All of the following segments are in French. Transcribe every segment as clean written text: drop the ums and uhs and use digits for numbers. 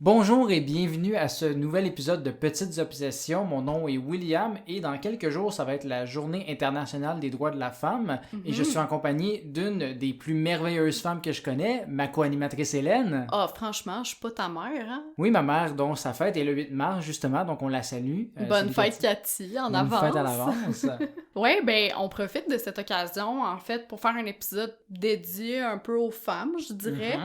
Bonjour et bienvenue à ce nouvel épisode de Petites Obsessions. Mon nom est William et dans quelques jours, ça va être la Journée internationale des droits de la femme. Et je suis en compagnie d'une des plus merveilleuses femmes que je connais, ma co-animatrice Hélène. Ah, franchement, je suis pas ta mère, hein? Oui, ma mère, dont sa fête est le 8 mars, justement, donc on la salue. Bonne fête, Cathy, en avance. Bonne fête à l'avance. Ouais, ben, on profite de cette occasion, en fait, pour faire un épisode dédié un peu aux femmes, je dirais.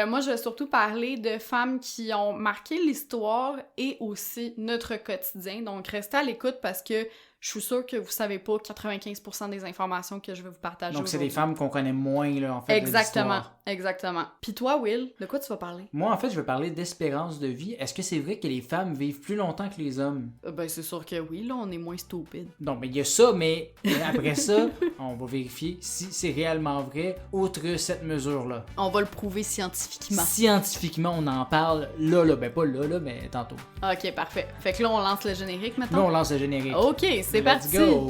Moi, je vais surtout parler de femmes qui ont marqué l'histoire et aussi notre quotidien. Donc, restez à l'écoute parce que je suis sûre que vous savez pas 95% des informations que je vais vous partager. Donc, c'est des femmes qu'on connaît moins, là, en fait, Exactement. Puis toi, Will, de quoi tu vas parler? Moi, en fait, je vais parler d'espérance de vie. Est-ce que c'est vrai que les femmes vivent plus longtemps que les hommes? Ben, c'est sûr que oui, là, on est moins stupide. Non, mais il y a ça, mais après ça, on va vérifier si c'est réellement vrai, outre cette mesure-là. On va le prouver scientifiquement. Scientifiquement, on en parle là, ben pas là, mais tantôt. Ok, parfait. Fait que là, on lance le générique maintenant? Là, on lance le générique. Ok, c'est parti! Let's go!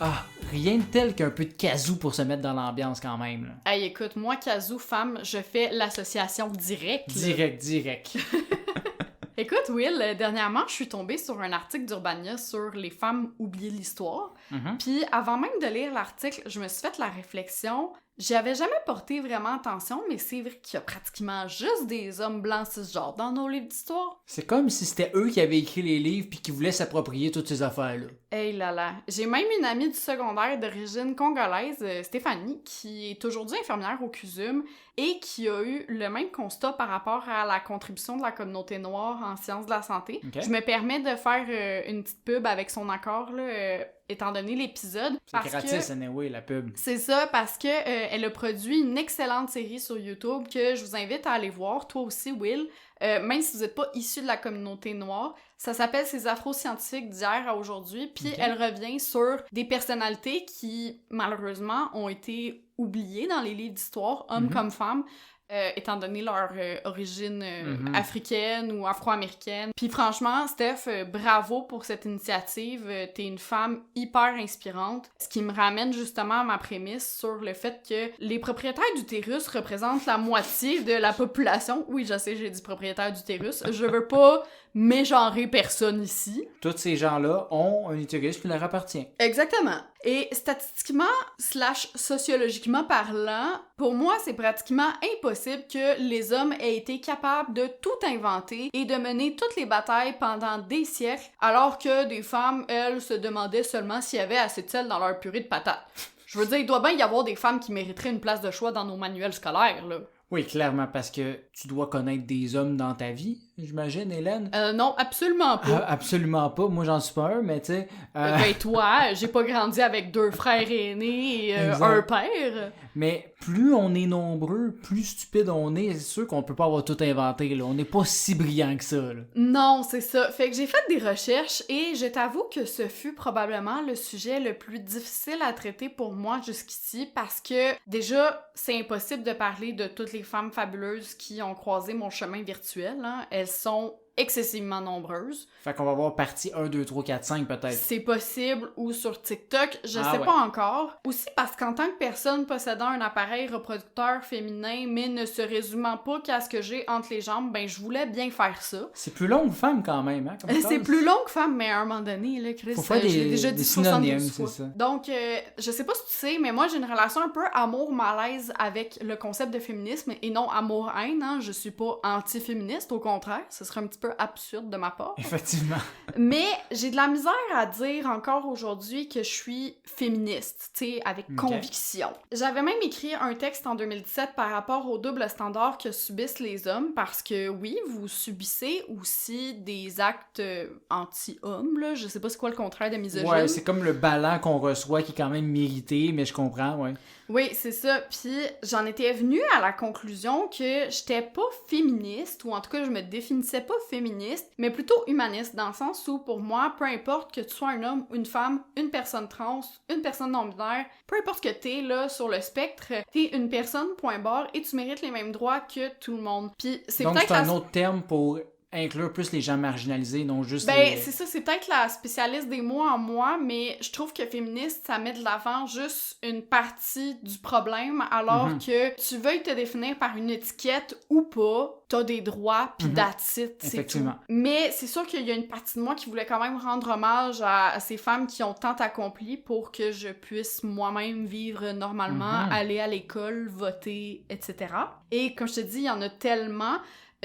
Ah, rien de tel qu'un peu de kazoo pour se mettre dans l'ambiance quand même. Là. Hey, écoute, moi, Kazoo, femme, je fais l'association directe. Direct. Écoute, Will, dernièrement, je suis tombée sur un article d'Urbania sur les femmes oubliées de l'histoire. Puis avant même de lire l'article, je me suis fait la réflexion. J'y avais jamais porté vraiment attention, mais c'est vrai qu'il y a pratiquement juste des hommes blancs cisgenres dans nos livres d'histoire. C'est comme si c'était eux qui avaient écrit les livres puis qui voulaient s'approprier toutes ces affaires-là. Hey là là. J'ai même une amie du secondaire d'origine congolaise, Stéphanie, qui est aujourd'hui infirmière au CUSUM et qui a eu le même constat par rapport à la contribution de la communauté noire en sciences de la santé. Okay. Je me permets de faire une petite pub avec son accord, là, étant donné l'épisode. C'est gratis, anyway, la pub. C'est ça, parce que elle a produit une excellente série sur YouTube que je vous invite à aller voir, toi aussi, Will. Même si vous n'êtes pas issu de la communauté noire, ça s'appelle « Ces afro-scientifiques d'hier à aujourd'hui », puis elle revient sur des personnalités qui, malheureusement, ont été oubliées dans les livres d'histoire, hommes comme femmes, étant donné leur origine africaine ou afro-américaine. Puis franchement, Steph, bravo pour cette initiative. T'es une femme hyper inspirante. Ce qui me ramène justement à ma prémisse sur le fait que les propriétaires d'utérus représentent la moitié de la population. Oui, je sais, j'ai dit propriétaire d'utérus. Je veux pas mégenrer personne ici. Tous ces gens-là ont un utérus qui leur appartient. Exactement. Et statistiquement / sociologiquement parlant, pour moi, c'est pratiquement impossible que les hommes aient été capables de tout inventer et de mener toutes les batailles pendant des siècles, alors que des femmes, elles, se demandaient seulement s'il y avait assez de sel dans leur purée de patates. Je veux dire, il doit bien y avoir des femmes qui mériteraient une place de choix dans nos manuels scolaires, là. Oui, clairement, parce que tu dois connaître des hommes dans ta vie, j'imagine, Hélène? Non, absolument pas. Absolument pas. Moi, j'en suis pas un, mais tu sais... Ben toi, j'ai pas grandi avec 2 frères aînés et un père. Mais plus on est nombreux, plus stupide on est. C'est sûr qu'on peut pas avoir tout inventé, là. On n'est pas si brillant que ça, là. Non, c'est ça. Fait que j'ai fait des recherches et je t'avoue que ce fut probablement le sujet le plus difficile à traiter pour moi jusqu'ici parce que, déjà, c'est impossible de parler de toutes les femmes fabuleuses qui ont croisé mon chemin virtuel, hein. Elles sont excessivement nombreuses. Fait qu'on va voir partie 1, 2, 3, 4, 5 peut-être. C'est possible, ou sur TikTok, je sais pas encore. Aussi parce qu'en tant que personne possédant un appareil reproducteur féminin, mais ne se résumant pas qu'à ce que j'ai entre les jambes, ben je voulais bien faire ça. C'est plus long que femme quand même, hein? C'est plus long que femme, mais à un moment donné, là, Chris, faut faire je l'ai déjà dit synonymes, 72 fois. C'est ça. Donc, je sais pas si tu sais, mais moi j'ai une relation un peu amour-malaise avec le concept de féminisme et non amour-haine, hein. Je suis pas anti-féministe, au contraire, ce serait un petit peu absurde de ma part. Effectivement. Mais j'ai de la misère à dire encore aujourd'hui que je suis féministe, tu sais, avec conviction. J'avais même écrit un texte en 2017 par rapport au double standard que subissent les hommes, parce que oui, vous subissez aussi des actes anti-hommes, là. Je sais pas c'est quoi le contraire de misogyne. Ouais, c'est comme le ballon qu'on reçoit qui est quand même mérité, mais je comprends, ouais. Oui, c'est ça. Puis j'en étais venue à la conclusion que j'étais pas féministe, ou en tout cas je me définissais pas féministe, mais plutôt humaniste, dans le sens où pour moi, peu importe que tu sois un homme, une femme, une personne trans, une personne non-binaire, peu importe que t'es là sur le spectre, t'es une personne, point barre, et tu mérites les mêmes droits que tout le monde. Puis c'est donc peut-être c'est un autre terme pour inclure plus les gens marginalisés, non juste Ben, c'est ça, c'est peut-être la spécialiste des mots en moi, mais je trouve que féministe, ça met de l'avant juste une partie du problème, alors que tu veuilles te définir par une étiquette ou pas, t'as des droits, pis that's it, c'est tout. Mais c'est sûr qu'il y a une partie de moi qui voulait quand même rendre hommage à ces femmes qui ont tant accompli pour que je puisse moi-même vivre normalement, aller à l'école, voter, etc. Et comme je te dis, il y en a tellement.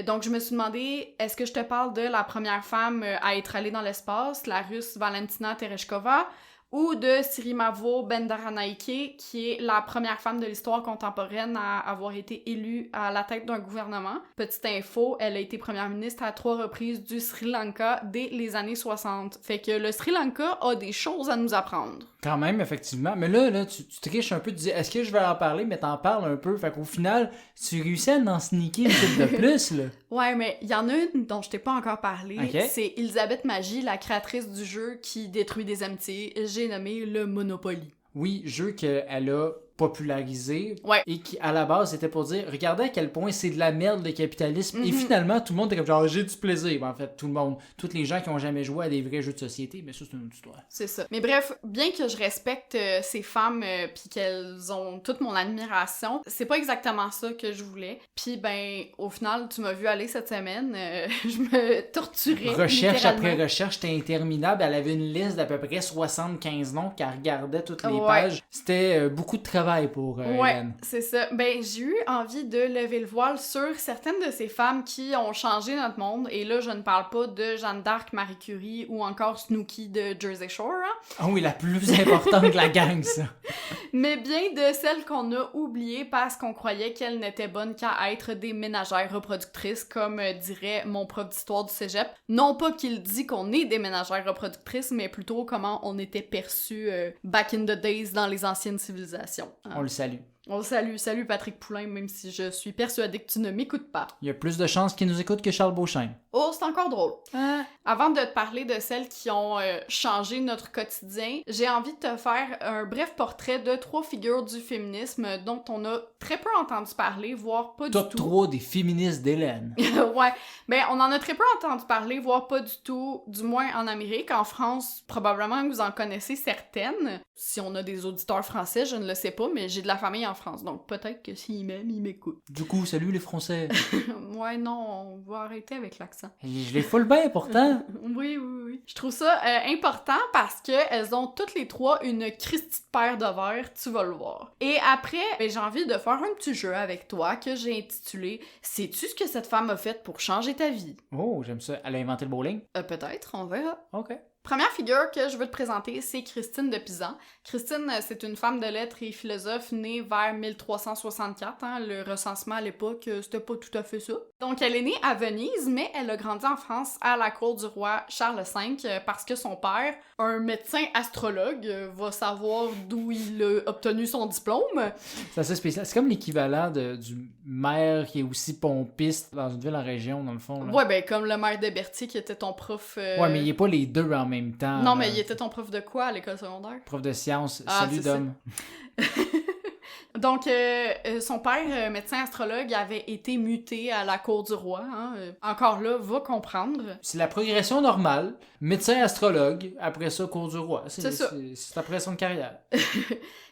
Donc, je me suis demandé, est-ce que je te parle de la première femme à être allée dans l'espace, la Russe Valentina Tereshkova, ou de Sirimavo Bandaranaike, qui est la première femme de l'histoire contemporaine à avoir été élue à la tête d'un gouvernement. Petite info, elle a été première ministre à 3 reprises du Sri Lanka dès les années 60. Fait que le Sri Lanka a des choses à nous apprendre. Quand même, effectivement. Mais là tu triches un peu, tu dis, est-ce que je vais en parler, mais t'en parles un peu. Fait qu'au final, tu réussis à en sneaker une petite de plus, là. Ouais, mais il y en a une dont je t'ai pas encore parlé. Okay. C'est Elisabeth Magie, la créatrice du jeu qui détruit des amitiés. J'ai nommé le Monopoly. Oui, jeu qu'elle a popularisé et qui, à la base, c'était pour dire, regardez à quel point c'est de la merde le capitalisme. Et finalement, tout le monde était comme genre, j'ai du plaisir. En fait, tout le monde, tous les gens qui ont jamais joué à des vrais jeux de société, mais ça, c'est une autre histoire. C'est ça. Mais bref, bien que je respecte ces femmes puis qu'elles ont toute mon admiration, c'est pas exactement ça que je voulais. Puis ben, au final, tu m'as vu aller cette semaine, je me torturais. Recherche après recherche, c'était interminable. Elle avait une liste d'à peu près 75 noms qu'elle regardait toutes les pages. C'était beaucoup de travail pour Hélène. C'est ça. Ben, j'ai eu envie de lever le voile sur certaines de ces femmes qui ont changé notre monde. Et là, je ne parle pas de Jeanne d'Arc, Marie Curie ou encore Snooki de Jersey Shore. Ah oui, la plus importante de la gang, ça. Mais bien de celles qu'on a oubliées parce qu'on croyait qu'elles n'étaient bonnes qu'à être des ménagères reproductrices, comme dirait mon prof d'histoire du cégep. Non pas qu'il dit qu'on est des ménagères reproductrices, mais plutôt comment on était perçus back in the days dans les anciennes civilisations. On le salue. On le salue. Salut Patrick Poulain, même si je suis persuadée que tu ne m'écoutes pas. Il y a plus de chances qu'il nous écoute que Charles Beauchesne. Oh, c'est encore drôle. Avant de te parler de celles qui ont changé notre quotidien, j'ai envie de te faire un bref portrait de 3 figures du féminisme dont on a très peu entendu parler, voire pas du tout. Top 3 des féministes d'Hélène. Ouais, mais on en a très peu entendu parler, voire pas du tout, du moins en Amérique. En France, probablement que vous en connaissez certaines. Si on a des auditeurs français, je ne le sais pas, mais j'ai de la famille en France, donc peut-être que s'ils m'aiment, ils m'écoutent. Du coup, salut les Français. Ouais, non, on va arrêter avec l'accent. Je les foule bien pourtant. Oui. Je trouve ça important parce que elles ont toutes les 3 une Christie de paire de verres, tu vas le voir. Et après, j'ai envie de faire un petit jeu avec toi que j'ai intitulé « Sais-tu ce que cette femme a fait pour changer ta vie? » Oh, j'aime ça. Elle a inventé le bowling? Peut-être, on verra. OK. Première figure que je veux te présenter, c'est Christine de Pisan. Christine, c'est une femme de lettres et philosophe née vers 1364. Le recensement à l'époque, c'était pas tout à fait ça. Donc, elle est née à Venise, mais elle a grandi en France à la cour du roi Charles V parce que son père, un médecin astrologue, va savoir d'où il a obtenu son diplôme. C'est assez spécial. C'est comme l'équivalent du maire qui est aussi pompiste dans une ville en région, dans le fond. Là. Ouais, ben comme le maire de Berthier qui était ton prof... Ouais, mais il est pas les deux en même temps. Non, mais il était ton prof de quoi à l'école secondaire? Prof de sciences. Salut, Dom. Donc, son père, médecin astrologue, avait été muté à la cour du roi. Encore là, va comprendre. C'est la progression normale. Médecin astrologue, après ça, cour du roi. C'est ça. C'est après son carrière.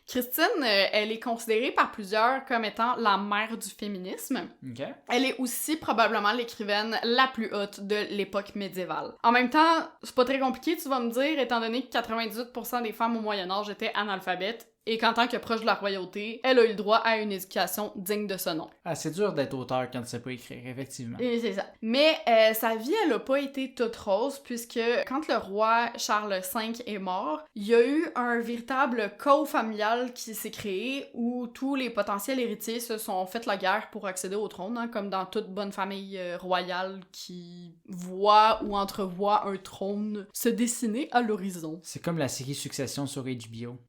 Christine, elle est considérée par plusieurs comme étant la mère du féminisme. Okay. Elle est aussi probablement l'écrivaine la plus haute de l'époque médiévale. En même temps, c'est pas très compliqué, tu vas me dire, étant donné que 98% des femmes au Moyen-Âge étaient analphabètes, et qu'en tant que proche de la royauté, elle a eu le droit à une éducation digne de ce nom. Ah, c'est dur d'être auteur quand tu sais pas écrire, effectivement. Et c'est ça. Mais sa vie, elle a pas été toute rose, puisque quand le roi Charles V est mort, il y a eu un véritable chaos familial qui s'est créé, où tous les potentiels héritiers se sont fait la guerre pour accéder au trône, comme dans toute bonne famille royale qui voit ou entrevoit un trône se dessiner à l'horizon. C'est comme la série Succession sur HBO.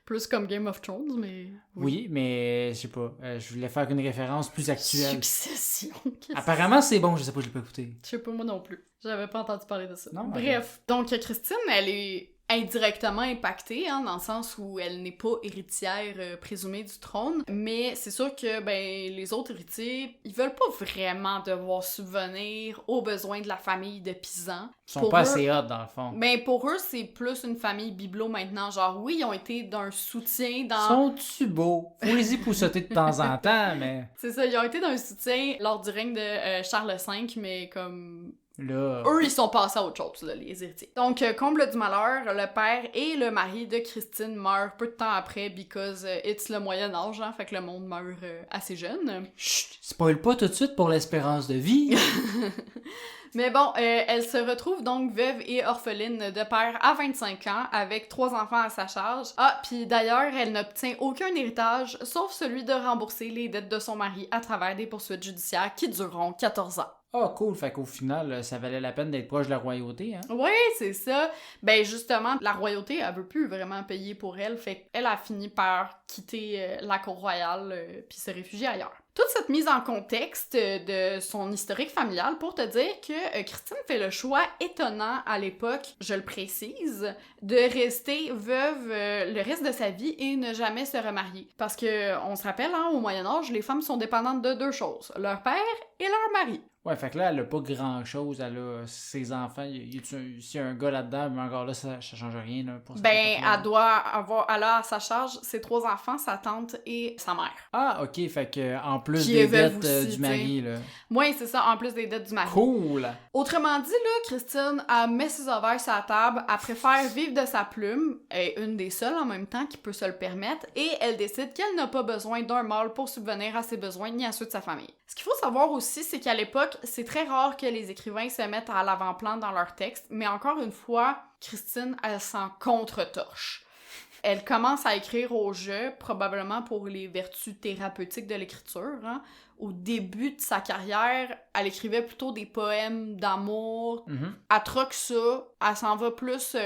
Plus comme Game of Thrones, mais... Oui, mais je sais pas. Je voulais faire une référence plus actuelle. Succession. Apparemment, c'est bon. Je sais pas, je l'ai pas écouté. Je sais pas, moi non plus. J'avais pas entendu parler de ça. Non, bref. Donc, Christine, elle est indirectement impactée, hein, dans le sens où elle n'est pas héritière présumée du trône, mais c'est sûr que les autres héritiers, ils veulent pas vraiment devoir subvenir aux besoins de la famille de Pisan. Ils sont pas assez hot, dans le fond. Ben, pour eux, c'est plus une famille bibelot maintenant. Genre, oui, ils ont été d'un soutien dans... Sont-tu beaux? Faut les épousseter de temps en temps, mais... C'est ça, ils ont été d'un soutien lors du règne de Charles V, mais comme... Là... Eux, ils sont passés à autre chose, là, les héritiers. Donc, comble du malheur, le père et le mari de Christine meurent peu de temps après, because it's le Moyen-Âge, hein, fait que le monde meurt assez jeune. Chut! Spoil pas tout de suite pour l'espérance de vie! Mais bon, elle se retrouve donc veuve et orpheline de père à 25 ans, avec 3 enfants à sa charge. Ah, puis d'ailleurs, elle n'obtient aucun héritage, sauf celui de rembourser les dettes de son mari à travers des poursuites judiciaires qui dureront 14 ans. Ah, cool. Fait qu'au final, ça valait la peine d'être proche de la royauté, hein? Oui, c'est ça. Ben justement, la royauté, elle veut plus vraiment payer pour elle, fait qu'elle a fini par quitter la cour royale puis se réfugier ailleurs. Toute cette mise en contexte de son historique familial pour te dire que Christine fait le choix étonnant à l'époque, je le précise, de rester veuve le reste de sa vie et ne jamais se remarier. Parce que, on se rappelle, hein, au Moyen-Âge, les femmes sont dépendantes de 2 choses, leur père et leur mari. Ouais, fait que là, elle a pas grand-chose. Elle a ses enfants. S'il y a un gars là-dedans, mais encore là, ça change rien là, pour ça. Elle a à sa charge ses 3 enfants, sa tante et sa mère. Ah, ok, fait que en plus Qui des veuve dettes aussi, du mari, là. Oui, c'est ça, en plus des dettes du mari. Cool! Autrement dit, là, Christine, elle met ses ovaires sur la table, elle préfère vivre de sa plume, elle est une des seules en même temps qui peut se le permettre, et elle décide qu'elle n'a pas besoin d'un mâle pour subvenir à ses besoins ni à ceux de sa famille. Ce qu'il faut savoir aussi, c'est qu'à l'époque, c'est très rare que les écrivains se mettent à l'avant-plan dans leurs textes, mais encore une fois, Christine, elle s'en contre-torche. Elle commence à écrire au jeu, probablement pour les vertus thérapeutiques de l'écriture. Hein. Au début de sa carrière, elle écrivait plutôt des poèmes d'amour. Elle troque ça, elle s'en va plus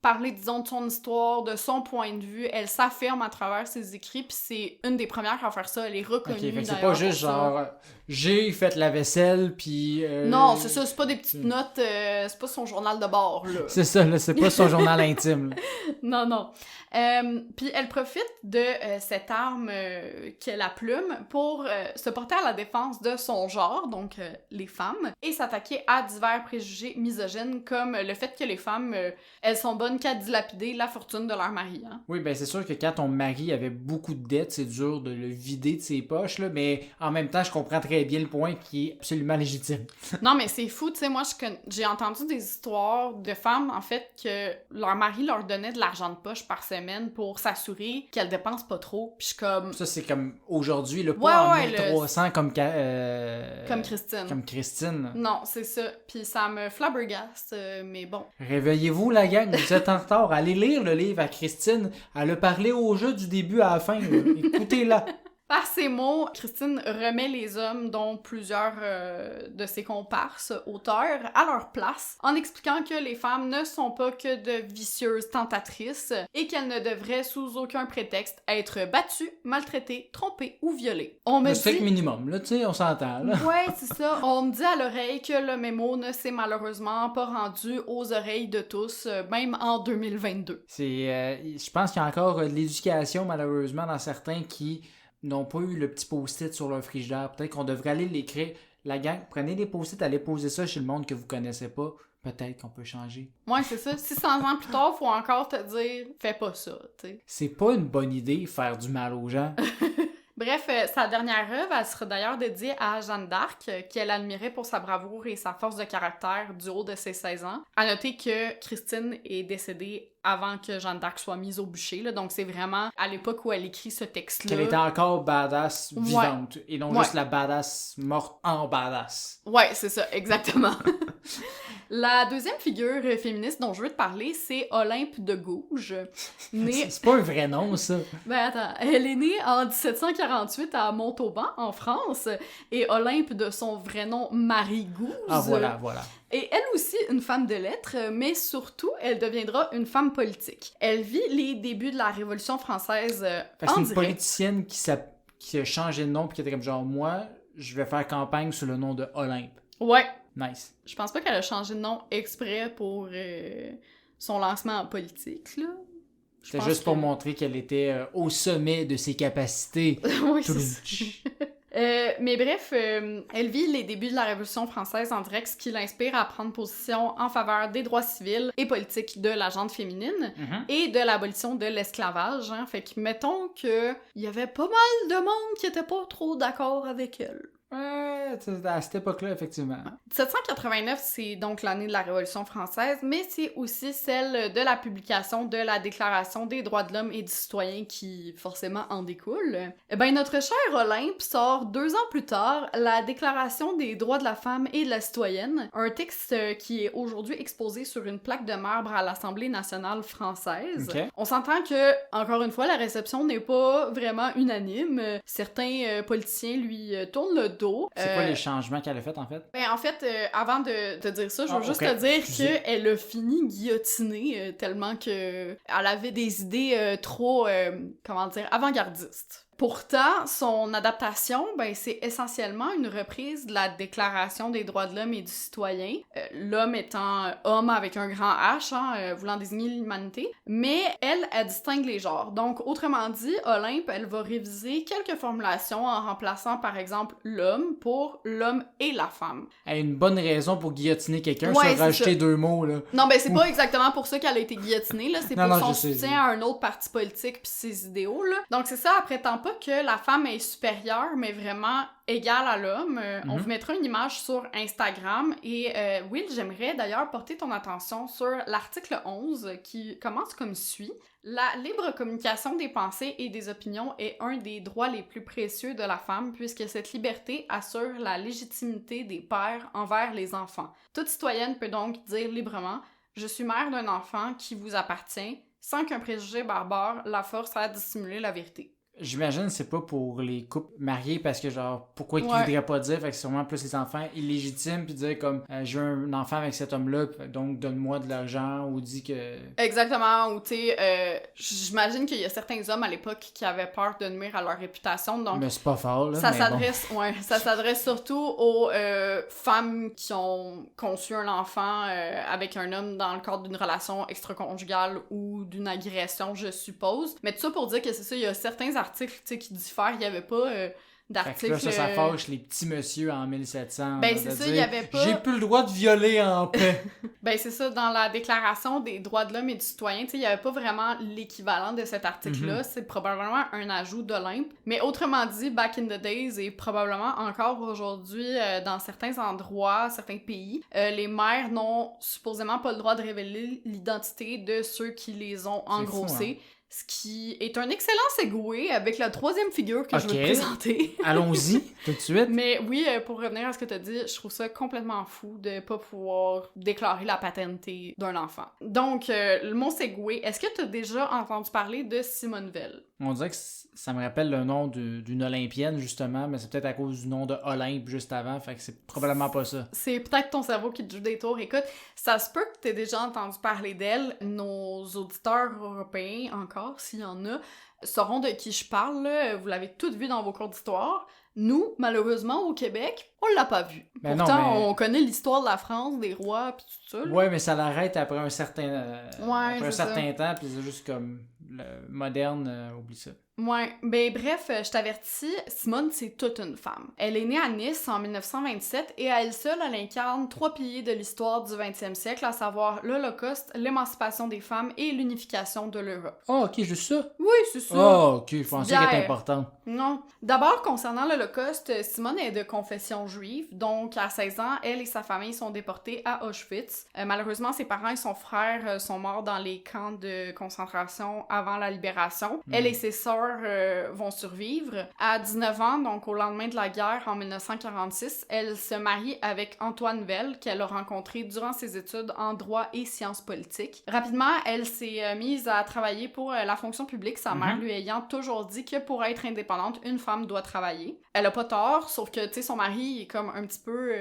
parler, disons, de son histoire, de son point de vue. Elle s'affirme à travers ses écrits, puis c'est une des premières à faire ça. Elle est reconnue, Ok, fait que c'est d'ailleurs, pas juste genre, j'ai fait la vaisselle, puis... Non, c'est ça, c'est pas des petites notes, c'est pas son journal de bord, là. C'est ça, là, c'est pas son journal intime, là. Non. Puis elle profite de cette arme qu'est la plume pour se porter à la défense de son genre, donc les femmes, et s'attaquer à divers préjugés misogynes comme le fait que les femmes, elles sont bonnes qu'à dilapider la fortune de leur mari. Hein. Oui, ben c'est sûr que quand ton mari avait beaucoup de dettes, c'est dur de le vider de ses poches, là, mais en même temps, je comprends très bien le point qui est absolument légitime. Non, mais c'est fou, tu sais, moi, j'ai entendu des histoires de femmes, en fait, que leur mari leur donnait de l'argent de poche par semaine pour s'assurer qu'elles dépensent pas trop, puis je suis comme... Ça, c'est comme aujourd'hui, là, pas en 1300 comme Christine. Comme Christine. Non, c'est ça. Puis ça me flabbergaste, mais bon. Réveillez-vous, la gang, vous êtes en retard. Allez lire le livre à Christine. Elle a parlé au jeu du début à la fin. Là. Écoutez-la. Par ces mots, Christine remet les hommes, dont plusieurs de ses comparses auteurs, à leur place, en expliquant que les femmes ne sont pas que de vicieuses tentatrices et qu'elles ne devraient sous aucun prétexte être battues, maltraitées, trompées ou violées. On me Le dit... strict minimum, là, tu sais, on s'entend, là. Ouais, c'est ça. On me dit à l'oreille que le mémo ne s'est malheureusement pas rendu aux oreilles de tous, même en 2022. Je pense qu'il y a encore de l'éducation, malheureusement, dans certains qui n'ont pas eu le petit post-it sur leur frigidaire. Peut-être qu'on devrait aller l'écrire. La gang, prenez des post-it, allez poser ça chez le monde que vous connaissez pas. Peut-être qu'on peut changer. Ouais, c'est ça. 600 ans plus tard, faut encore te dire « fais pas ça », tu sais. C'est pas une bonne idée, faire du mal aux gens. Bref, sa dernière œuvre, elle sera d'ailleurs dédiée à Jeanne d'Arc, qu'elle admirait pour sa bravoure et sa force de caractère du haut de ses 16 ans. À noter que Christine est décédée avant que Jeanne d'Arc soit mise au bûcher, là, donc c'est vraiment à l'époque où elle écrit ce texte-là. Qu'elle était encore badass vivante, et non juste la badass morte en badass. Ouais, c'est ça, exactement. La deuxième figure féministe dont je veux te parler, c'est Olympe de Gouges. C'est pas un vrai nom, ça. Ben attends, elle est née en 1748 à Montauban, en France, et Olympe de son vrai nom, Marie Gouges. Ah, voilà. Et elle aussi, une femme de lettres, mais surtout, elle deviendra une femme politique. Elle vit les débuts de la Révolution française c'est une politicienne qui a changé de nom puis qui était comme genre, moi, je vais faire campagne sous le nom de Olympe. Ouais. Nice. Je pense pas qu'elle a changé de nom exprès pour son lancement en politique, là. C'était juste pour montrer qu'elle était au sommet de ses capacités. Oui, c'est ça. Mais bref, elle vit les débuts de la Révolution française en direct, ce qui l'inspire à prendre position en faveur des droits civils et politiques de la gente féminine et de l'abolition de l'esclavage. Hein. Fait que mettons que il y avait pas mal de monde qui était pas trop d'accord avec elle. Ouais, à cette époque-là, effectivement. 1789, c'est donc l'année de la Révolution française, mais c'est aussi celle de la publication de la Déclaration des droits de l'homme et du citoyen qui, forcément, en découle. Eh ben, notre cher Olympe sort 2 ans plus tard la Déclaration des droits de la femme et de la citoyenne, un texte qui est aujourd'hui exposé sur une plaque de marbre à l'Assemblée nationale française. Okay. On s'entend que, encore une fois, la réception n'est pas vraiment unanime. Certains politiciens lui tournent le dos. C'est quoi les changements qu'elle a fait, en fait? Ben, en fait, avant de te dire ça, je veux juste te dire qu'elle a fini guillotinée tellement que elle avait des idées trop, comment dire, avant-gardistes. Pourtant, son adaptation, ben, c'est essentiellement une reprise de la Déclaration des droits de l'homme et du citoyen, l'homme étant homme avec un grand H, voulant désigner l'humanité, mais elle distingue les genres. Donc, autrement dit, Olympe, elle va réviser quelques formulations en remplaçant, par exemple, l'homme pour l'homme et la femme. Elle a une bonne raison pour guillotiner quelqu'un, ouais, se rajouter 2 mots, là. Non, ben, c'est pas exactement pour ça qu'elle a été guillotinée, là, c'est pour son soutien sais. à un autre parti politique pis ses idéaux, là. Donc, c'est ça, elle prétend pas que la femme est supérieure, mais vraiment égale à l'homme. On vous mettra une image sur Instagram. Et Will, j'aimerais d'ailleurs porter ton attention sur l'article 11 qui commence comme suit. La libre communication des pensées et des opinions est un des droits les plus précieux de la femme puisque cette liberté assure la légitimité des pères envers les enfants. Toute citoyenne peut donc dire librement « Je suis mère d'un enfant qui vous appartient » sans qu'un préjugé barbare la force à dissimuler la vérité. J'imagine que c'est pas pour les couples mariés parce que genre pourquoi qu'ils voudraient pas dire, fait que c'est sûrement plus les enfants illégitimes puis dire comme j'ai un enfant avec cet homme-là donc donne-moi de l'argent ou dis que... Exactement, ou tu sais, j'imagine qu'il y a certains hommes à l'époque qui avaient peur de nuire à leur réputation, donc... Mais c'est pas fort, là, ça s'adresse surtout aux femmes qui ont conçu un enfant avec un homme dans le cadre d'une relation extra-conjugale ou d'une agression, je suppose. Mais tout ça pour dire que c'est ça, il y a certains articles qui diffèrent, il n'y avait pas d'articles... Fait que là, ça fâche les petits messieurs en 1700. Ben c'est ça, il n'y avait pas... J'ai plus le droit de violer en paix. Ben c'est ça, dans la Déclaration des droits de l'homme et du citoyen, tu sais, il n'y avait pas vraiment l'équivalent de cet article-là, c'est probablement un ajout d'Olympe. Mais autrement dit, back in the days, et probablement encore aujourd'hui, dans certains endroits, certains pays, les mères n'ont supposément pas le droit de révéler l'identité de ceux qui les ont engrossés. Ce qui est un excellent segue avec la 3e figure que je veux te présenter. Allons-y, tout de suite. Mais oui, pour revenir à ce que tu as dit, je trouve ça complètement fou de pas pouvoir déclarer la paternité d'un enfant. Donc, mon segue, est-ce que tu as déjà entendu parler de Simone Veil? On dirait que ça me rappelle le nom d'une Olympienne, justement, mais c'est peut-être à cause du nom de Olympe juste avant, fait que c'est probablement pas ça. C'est peut-être ton cerveau qui te joue des tours. Écoute, ça se peut que tu aies déjà entendu parler d'elle. Nos auditeurs européens, encore, s'il y en a, sauront de qui je parle, là. Vous l'avez toutes vu dans vos cours d'histoire. Nous, malheureusement, au Québec, on l'a pas vu. Ben pourtant, non, mais... on connaît l'histoire de la France, des rois, pis tout ça. Là. Ouais, mais ça l'arrête après un certain, temps, pis c'est juste comme... Le moderne, oublie ça. Ouais, ben bref, je t'avertis, Simone, c'est toute une femme. Elle est née à Nice en 1927 et à elle seule, elle incarne 3 piliers de l'histoire du 20e siècle, à savoir l'Holocauste, l'émancipation des femmes et l'unification de l'Europe. Oh, ok, juste ça? Oui, c'est ça. Oh, ok, je pensais qu'elle était importante. Non. D'abord, concernant l'Holocauste, Simone est de confession juive, donc à 16 ans, elle et sa famille sont déportés à Auschwitz. Malheureusement, ses parents et son frère sont morts dans les camps de concentration avant la libération. Elle et ses sœurs vont survivre. À 19 ans, donc au lendemain de la guerre en 1946, elle se marie avec Antoine Veil, qu'elle a rencontré durant ses études en droit et sciences politiques. Rapidement, elle s'est mise à travailler pour la fonction publique, sa mère lui ayant toujours dit que pour être indépendante, une femme doit travailler. Elle a pas tort, sauf que, tu sais, son mari est comme un petit peu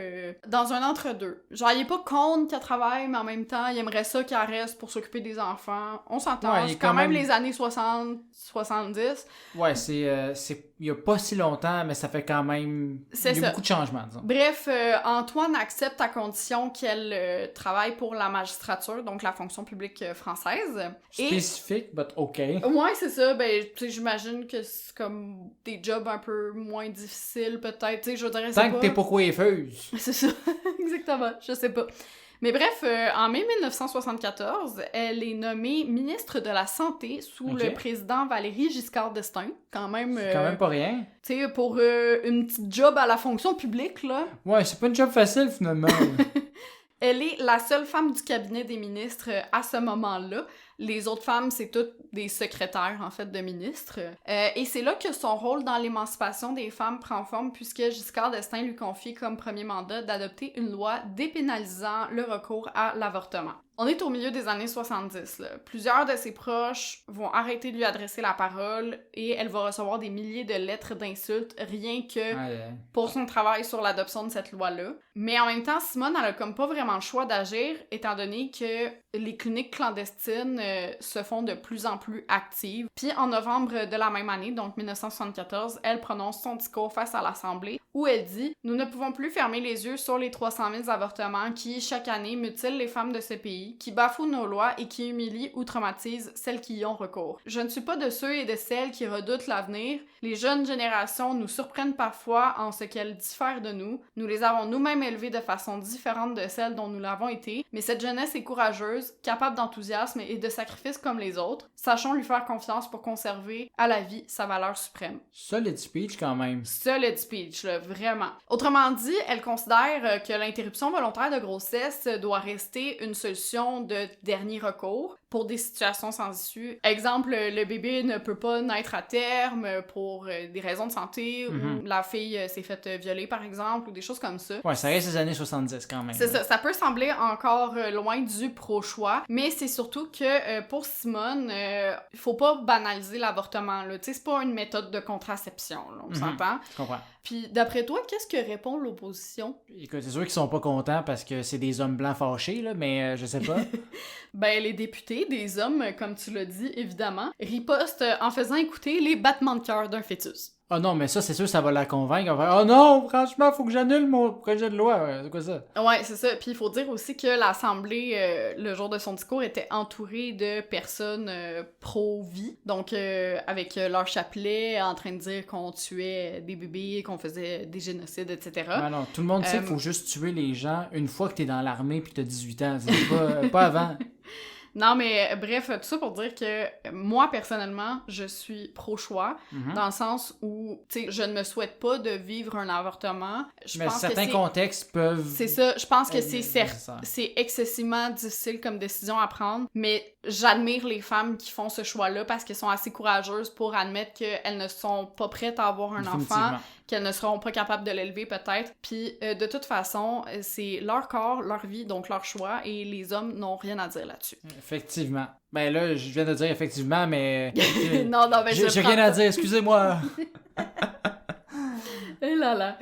dans un entre-deux. Genre, il est pas contre qu'elle travaille, mais en même temps, il aimerait ça qu'elle reste pour s'occuper des enfants. On s'entend, c'est quand même les années 60, 70. Ouais, c'est il y a pas si longtemps, mais ça fait quand même... C'est il y a ça. beaucoup de changements, disons. Bref, Antoine accepte à condition qu'elle travaille pour la magistrature, donc la fonction publique française. Spécifique, but OK. Ouais, c'est ça. Ben, tu sais, j'imagine que c'est comme des jobs un peu moins difficiles, peut-être. Tu sais, je dirais, Tant que t'es pas coiffeuse. C'est ça, exactement. Je sais pas. Mais bref, en mai 1974, elle est nommée ministre de la Santé sous le président Valéry Giscard d'Estaing. Quand même... C'est quand même pas rien. Tu sais, pour une petite job à la fonction publique, là. Ouais, c'est pas une job facile, finalement. Elle est la seule femme du cabinet des ministres à ce moment-là. Les autres femmes, c'est toutes des secrétaires, en fait, de ministres. Et c'est là que son rôle dans l'émancipation des femmes prend forme, puisque Giscard d'Estaing lui confie comme premier mandat d'adopter une loi dépénalisant le recours à l'avortement. On est au milieu des années 70, là. Plusieurs de ses proches vont arrêter de lui adresser la parole et elle va recevoir des milliers de lettres d'insultes rien que pour son travail sur l'adoption de cette loi-là. Mais en même temps, Simone, elle a comme pas vraiment le choix d'agir, étant donné que les cliniques clandestines se font de plus en plus actives. Puis en novembre de la même année, donc 1974, elle prononce son discours face à l'Assemblée où elle dit « Nous ne pouvons plus fermer les yeux sur les 300 000 avortements qui, chaque année, mutilent les femmes de ce pays, qui bafouent nos lois et qui humilient ou traumatisent celles qui y ont recours. Je ne suis pas de ceux et de celles qui redoutent l'avenir. Les jeunes générations nous surprennent parfois en ce qu'elles diffèrent de nous. Nous les avons nous-mêmes élevées de façon différente de celle dont nous l'avons été, mais cette jeunesse est courageuse, capable d'enthousiasme et de sacrifice comme les autres. Sachons lui faire confiance pour conserver à la vie sa valeur suprême. » Solid speech quand même. Solid speech, là, vraiment. Autrement dit, elle considère que l'interruption volontaire de grossesse doit rester une solution de dernier recours pour des situations sans issue. Exemple, le bébé ne peut pas naître à terme pour des raisons de santé, ou la fille s'est faite violer, par exemple, ou des choses comme ça. Ouais, ça reste les années 70 quand même. C'est ça. Ça peut sembler encore loin du pro-choix, mais c'est surtout que pour Simone, il faut pas banaliser l'avortement, là. Tu sais, c'est pas une méthode de contraception, là, on s'entend. Je comprends. Puis, d'après toi, qu'est-ce que répond l'opposition? Écoute, c'est sûr qu'ils sont pas contents parce que c'est des hommes blancs fâchés, là, mais je sais pas. Ben, les députés, des hommes, comme tu l'as dit, évidemment, ripostent en faisant écouter les battements de cœur d'un fœtus. Ah non, mais ça, c'est sûr, ça va la convaincre. Elle va faire « Oh non, franchement, faut que j'annule mon projet de loi. » C'est quoi ça? Ouais, c'est ça. Puis il faut dire aussi que l'Assemblée, le jour de son discours, était entourée de personnes pro-vie. Donc, avec leur chapelet, en train de dire qu'on tuait des bébés, qu'on faisait des génocides, etc. Ouais, non, tout le monde sait qu'il faut juste tuer les gens une fois que t'es dans l'armée pis que t'as 18 ans. C'est pas avant. Non, mais bref, tout ça pour dire que moi, personnellement, je suis pro-choix, dans le sens où, tu sais, je ne me souhaite pas de vivre un avortement. Mais certains contextes peuvent... C'est ça, je pense que c'est excessivement difficile comme décision à prendre, mais j'admire les femmes qui font ce choix-là parce qu'elles sont assez courageuses pour admettre qu'elles ne sont pas prêtes à avoir un enfant, qu'elles ne seront pas capables de l'élever peut-être. Puis de toute façon, c'est leur corps, leur vie, donc leur choix, et les hommes n'ont rien à dire là-dessus. Effectivement. Ben là, je viens de dire effectivement, mais... non, mais j'ai rien à dire, excusez-moi. Et là là.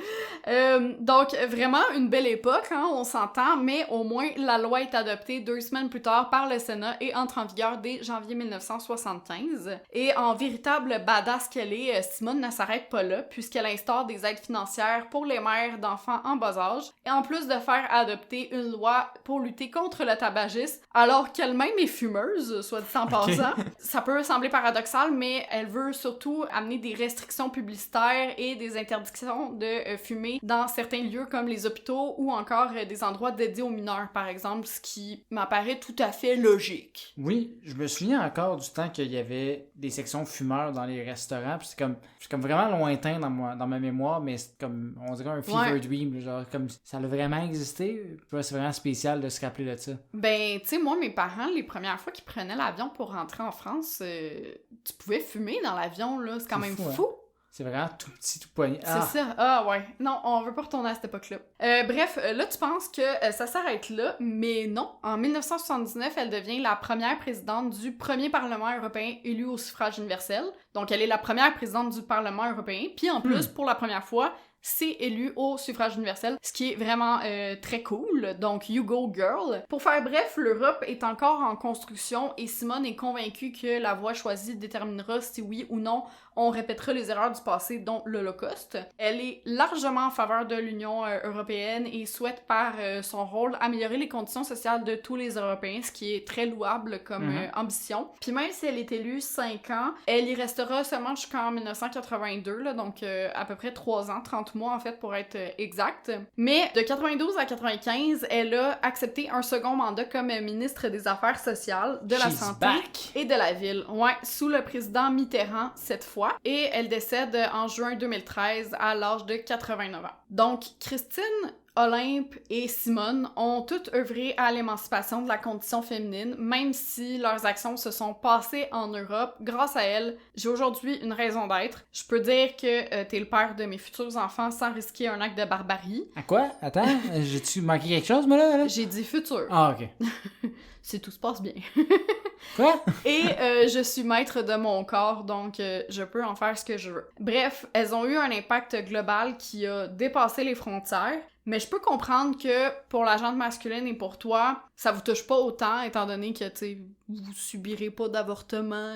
Donc, vraiment une belle époque, hein, on s'entend, mais au moins, la loi est adoptée 2 semaines plus tard par le Sénat et entre en vigueur dès janvier 1975. Et en véritable badass qu'elle est, Simone ne s'arrête pas là, puisqu'elle instaure des aides financières pour les mères d'enfants en bas âge, et en plus de faire adopter une loi pour lutter contre le tabagisme, alors qu'elle-même est fumeuse, soit dit en passant. Ça peut sembler paradoxal, mais elle veut surtout amener des restrictions publicitaires et des interdictions de fumer dans certains lieux comme les hôpitaux ou encore des endroits dédiés aux mineurs, par exemple, ce qui m'apparaît tout à fait logique. Oui, je me souviens encore du temps qu'il y avait des sections fumeurs dans les restaurants, puis c'est comme vraiment lointain dans ma mémoire, mais c'est comme, on dirait un fever dream, genre comme ça a vraiment existé, puis c'est vraiment spécial de se rappeler de ça. Ben, tu sais, moi, mes parents, les premières fois qu'ils prenaient l'avion pour rentrer en France, tu pouvais fumer dans l'avion, là, c'est quand même fou. Hein? C'est vraiment tout petit, tout poignet. C'est ça. Ah ouais. Non, on veut pas retourner à cette époque-là. Bref, là, tu penses que ça s'arrête là, mais non. En 1979, elle devient la première présidente du premier Parlement européen élu au suffrage universel. Donc, elle est la première présidente du Parlement européen. Puis en plus, pour la première fois, c'est élu au suffrage universel, ce qui est vraiment très cool. Donc, you go girl. Pour faire bref, l'Europe est encore en construction et Simone est convaincue que la voie choisie déterminera si oui ou non on répétera les erreurs du passé, dont l'Holocauste. Elle est largement en faveur de l'Union européenne et souhaite par son rôle améliorer les conditions sociales de tous les Européens, ce qui est très louable comme ambition. Puis même si elle est élue 5 ans, elle y restera seulement jusqu'en 1982, là, donc à peu près 3 ans, 30 mois en fait pour être exact. Mais de 92 à 95, elle a accepté un second mandat comme ministre des Affaires sociales, de la santé et de la ville. Ouais, sous le président Mitterrand cette fois. Et elle décède en juin 2013 à l'âge de 89 ans. Donc, Christine, Olympe et Simone ont toutes œuvré à l'émancipation de la condition féminine, même si leurs actions se sont passées en Europe. Grâce à elles, j'ai aujourd'hui une raison d'être. Je peux dire que t'es le père de mes futurs enfants sans risquer un acte de barbarie. À quoi? Attends, j'ai-tu manqué quelque chose, moi, là? J'ai dit futur. Ah, ok. Si tout se passe bien. Quoi? Et je suis maître de mon corps, donc je peux en faire ce que je veux. Bref, elles ont eu un impact global qui a dépassé les frontières, mais je peux comprendre que pour la gente masculine et pour toi, ça vous touche pas autant, étant donné que, tu sais, vous subirez pas d'avortement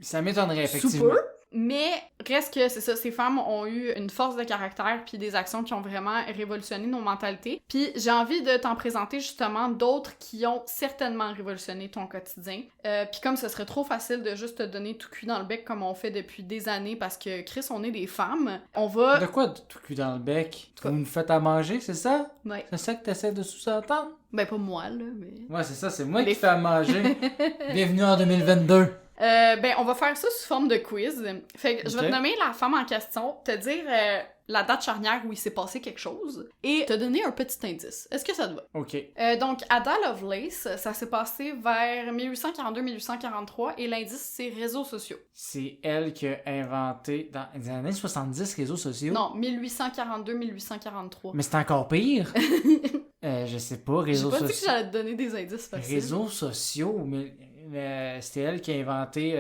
ça m'étonnerait, sous effectivement. peu. Mais reste que, c'est ça, ces femmes ont eu une force de caractère puis des actions qui ont vraiment révolutionné nos mentalités. Puis j'ai envie de t'en présenter justement d'autres qui ont certainement révolutionné ton quotidien. Puis comme ce serait trop facile de juste te donner tout cuit dans le bec comme on fait depuis des années parce que, Chris, on est des femmes, on va... De quoi tout cuit dans le bec? Vous me faites à manger, c'est ça? Ouais. C'est ça que t'essaies de sous-entendre? Ben pas moi, là, mais... Ouais, c'est ça, c'est moi qui fais à manger. Bienvenue en 2022. Ben, on va faire ça sous forme de quiz. Fait que je vais te nommer la femme en question, te dire la date charnière où il s'est passé quelque chose, et te donner un petit indice. Est-ce que ça te va? OK. Donc, Ada Lovelace, ça s'est passé vers 1842-1843, et l'indice, c'est réseaux sociaux. C'est elle qui a inventé, dans les années 70, réseaux sociaux? Non, 1842-1843. Mais c'est encore pire. Je sais pas, réseaux sociaux. J'ai pas dit que j'allais te donner des indices faciles. Réseaux sociaux, mais c'était elle qui a inventé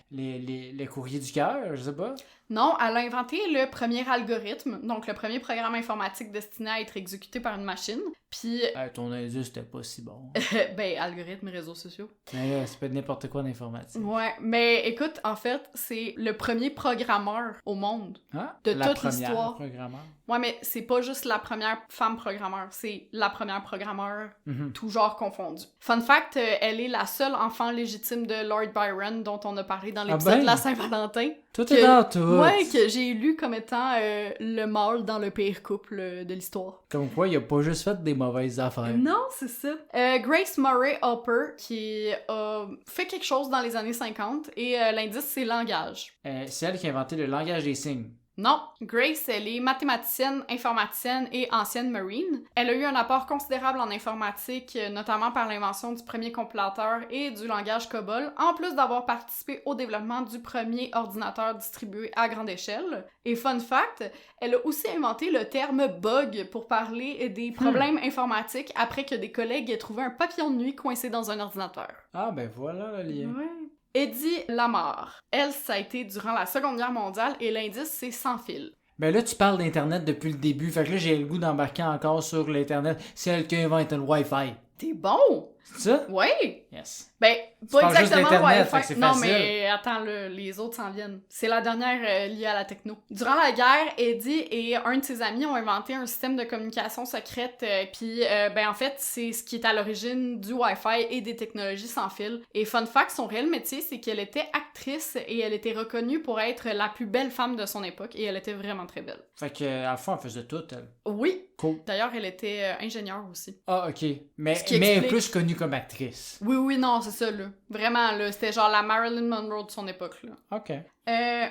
les courriers du cœur, je sais pas. Non, elle a inventé le premier algorithme, donc le premier programme informatique destiné à être exécuté par une machine. Puis... ton indice, c'était pas si bon. Ben, algorithme, réseaux sociaux. Mais ça peut être n'importe quoi d'informatique. Ouais, mais écoute, en fait, c'est le premier programmeur au monde de toute l'histoire. Programmeur. Ouais, mais c'est pas juste la première femme programmeur, c'est la première programmeur, tout genre confondu. Fun fact, elle est la seule enfant légitime de Lord Byron dont on a parlé dans l'épisode de la Saint-Valentin. Tout est dans tout. Ouais, que j'ai lu comme étant le mâle dans le pire couple de l'histoire. Comme quoi, il a pas juste fait des mauvaises affaires. Non, c'est ça. Grace Murray Hopper, qui a fait quelque chose dans les années 50, et l'indice, c'est langage. C'est elle qui a inventé le langage des signes. Non, Grace, elle est mathématicienne, informaticienne et ancienne marine. Elle a eu un apport considérable en informatique, notamment par l'invention du premier compilateur et du langage COBOL, en plus d'avoir participé au développement du premier ordinateur distribué à grande échelle. Et fun fact, elle a aussi inventé le terme « bug » pour parler des problèmes informatiques après que des collègues aient trouvé un papillon de nuit coincé dans un ordinateur. Ah ben voilà le lien. Ouais. Eddie Lamar. Elle, ça a été durant la Seconde Guerre mondiale et l'indice, c'est sans fil. Ben là, tu parles d'Internet depuis le début, fait que là, j'ai le goût d'embarquer encore sur l'Internet. C'est elle qui a inventé le Wi-Fi. T'es bon! C'est ça? Ouais! Yes. Ben, pas exactement le Wi-Fi. Non, mais attends, les autres s'en viennent. C'est la dernière liée à la techno. Durant la guerre, Eddie et un de ses amis ont inventé un système de communication secrète, puis ben en fait, c'est ce qui est à l'origine du Wi-Fi et des technologies sans fil. Et fun fact, son réel métier, c'est qu'elle était actrice et elle était reconnue pour être la plus belle femme de son époque, et elle était vraiment très belle. Fait que à la fin, elle faisait tout, elle. Oui! Cool. D'ailleurs, elle était ingénieure aussi. Ah, ok. Mais elle est plus connue comme actrice. Oui, non, c'est ça, là. Vraiment, là, c'était genre la Marilyn Monroe de son époque, là. OK.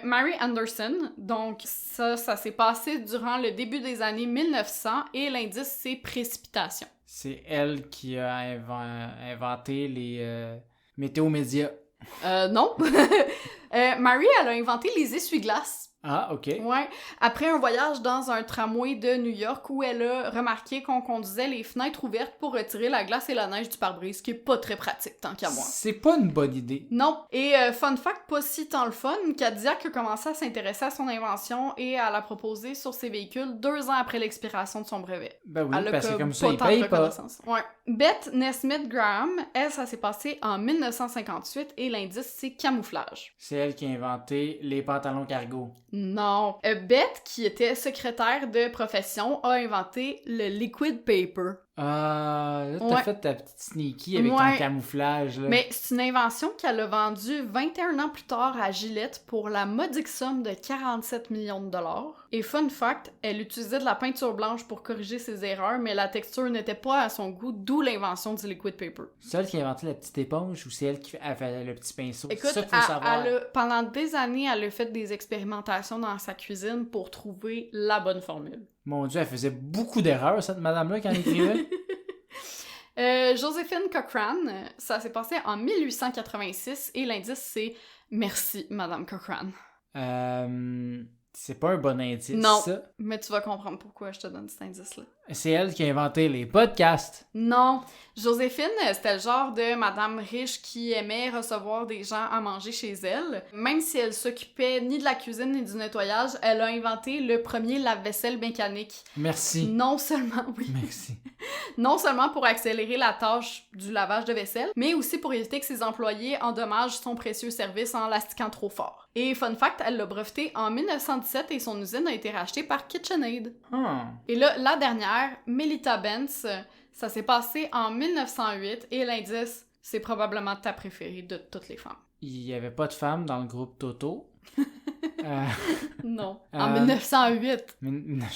Mary Anderson, donc ça s'est passé durant le début des années 1900, et l'indice, c'est précipitation. C'est elle qui a inventé les météo-médias. Non. Mary, elle a inventé les essuie-glaces. Ah, OK. Ouais. Après un voyage dans un tramway de New York où elle a remarqué qu'on conduisait les fenêtres ouvertes pour retirer la glace et la neige du pare-brise, ce qui est pas très pratique, tant qu'à moi. C'est pas une bonne idée. Non. Et fun fact, pas si tant le fun, Cadillac a commencé à s'intéresser à son invention et à la proposer sur ses véhicules 2 ans après l'expiration de son brevet. Ben oui, Elle a parce que comme ça, pas ils tant de payent pas. reconnaissance. Ouais. Beth Nesmith Graham, elle, ça s'est passé en 1958 et l'indice, c'est camouflage. C'est elle qui a inventé les pantalons cargo. Non. Beth, qui était secrétaire de profession, a inventé le liquid paper. Ah, là, t'as Ouais. fait ta petite sneaky avec ton Ouais. camouflage, là. Mais c'est une invention qu'elle a vendue 21 ans plus tard à Gillette pour la modique somme de 47 millions de dollars. Et fun fact, elle utilisait de la peinture blanche pour corriger ses erreurs, mais la texture n'était pas à son goût, d'où l'invention du liquid paper. C'est elle qui a inventé la petite éponge ou c'est elle qui a fait le petit pinceau? Écoute, C'est ça qu'il faut savoir. pendant des années, elle a fait des expérimentations dans sa cuisine pour trouver la bonne formule. Mon Dieu, elle faisait beaucoup d'erreurs, cette madame-là, quand elle écrivait. Joséphine Cochrane, ça s'est passé en 1886 et l'indice c'est « Merci, Madame Cochrane C'est pas un bon indice, Non. ça. ». Mais tu vas comprendre pourquoi je te donne cet indice-là. C'est elle qui a inventé les podcasts. Non. Joséphine, c'était le genre de madame riche qui aimait recevoir des gens à manger chez elle. Même si elle s'occupait ni de la cuisine ni du nettoyage, elle a inventé le premier lave-vaisselle mécanique. Merci. Non seulement, oui, Merci. non seulement pour accélérer la tâche du lavage de vaisselle, mais aussi pour éviter que ses employés endommagent son précieux service en l'astiquant trop fort. Et fun fact, elle l'a breveté en 1917 et son usine a été rachetée par KitchenAid. Et là, la dernière, Melita Benz, ça s'est passé en 1908 et l'indice, c'est probablement ta préférée de toutes les femmes. Il y avait pas de femmes dans le groupe Toto. Non. En 1908. Mais,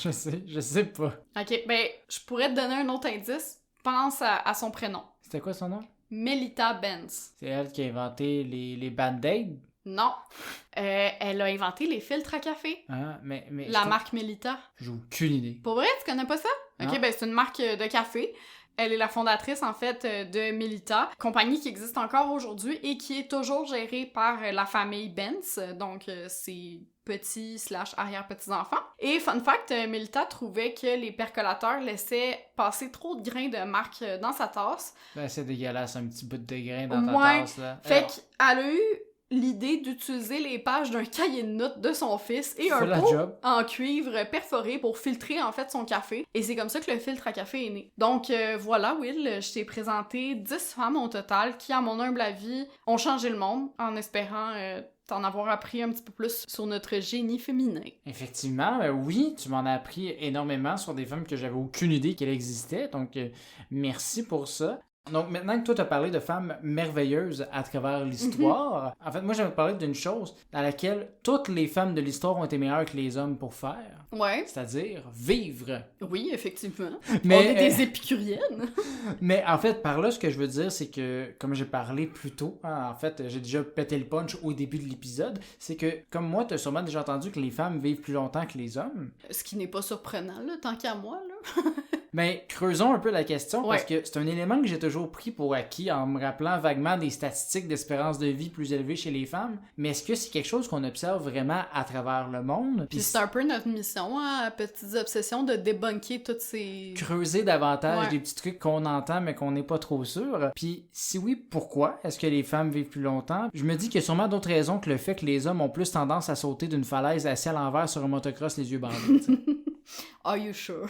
je sais pas. Ok, ben, je pourrais te donner un autre indice. Pense à son prénom. C'était quoi son nom? Melita Benz. C'est elle qui a inventé les Band-Aids? Non. Elle a inventé les filtres à café. Ah, mais La marque Melita. J'ai aucune idée. Pour vrai, tu connais pas ça? Non. Ok, ben c'est une marque de café. Elle est la fondatrice, en fait, de Melita, compagnie qui existe encore aujourd'hui et qui est toujours gérée par la famille Benz, donc ses petits/arrière-petits-enfants. Et fun fact, Melita trouvait que les percolateurs laissaient passer trop de grains de marque dans sa tasse. Ben, c'est dégueulasse, un petit bout de grain dans ta Ouais. tasse, là. Fait qu'elle a eu l'idée d'utiliser les pages d'un cahier de notes de son fils et un Fais la pot job. en cuivre perforé pour filtrer en fait son café. Et c'est comme ça que le filtre à café est né. Donc voilà, Will, je t'ai présenté 10 femmes au total qui, à mon humble avis, ont changé le monde en espérant t'en avoir appris un petit peu plus sur notre génie féminin. Effectivement, oui, tu m'en as appris énormément sur des femmes que j'avais aucune idée qu'elles existaient, donc merci pour ça. Donc maintenant que toi t'as parlé de femmes merveilleuses à travers l'histoire, en fait moi j'aimerais parler d'une chose dans laquelle toutes les femmes de l'histoire ont été meilleures que les hommes pour faire, Ouais. c'est-à-dire vivre. Oui, effectivement. Mais, On est des épicuriennes. Mais en fait, par là, ce que je veux dire, c'est que, comme j'ai parlé plus tôt, en fait, j'ai déjà pété le punch au début de l'épisode, c'est que, comme moi, t'as sûrement déjà entendu que les femmes vivent plus longtemps que les hommes. Ce qui n'est pas surprenant, là, tant qu'à moi, là. Mais creusons un peu la question, parce Ouais. que c'est un élément que j'ai toujours pris pour acquis en me rappelant vaguement des statistiques d'espérance de vie plus élevées chez les femmes. Mais est-ce que c'est quelque chose qu'on observe vraiment à travers le monde? Puis c'est un peu notre mission, hein, petites obsessions, de débunker toutes ces... Creuser davantage Ouais. des petits trucs qu'on entend mais qu'on n'est pas trop sûr. Puis si oui, pourquoi est-ce que les femmes vivent plus longtemps? Je me dis qu'il y a sûrement d'autres raisons que le fait que les hommes ont plus tendance à sauter d'une falaise assis à l'envers sur un motocross les yeux bandés. t'sais. Are you sure?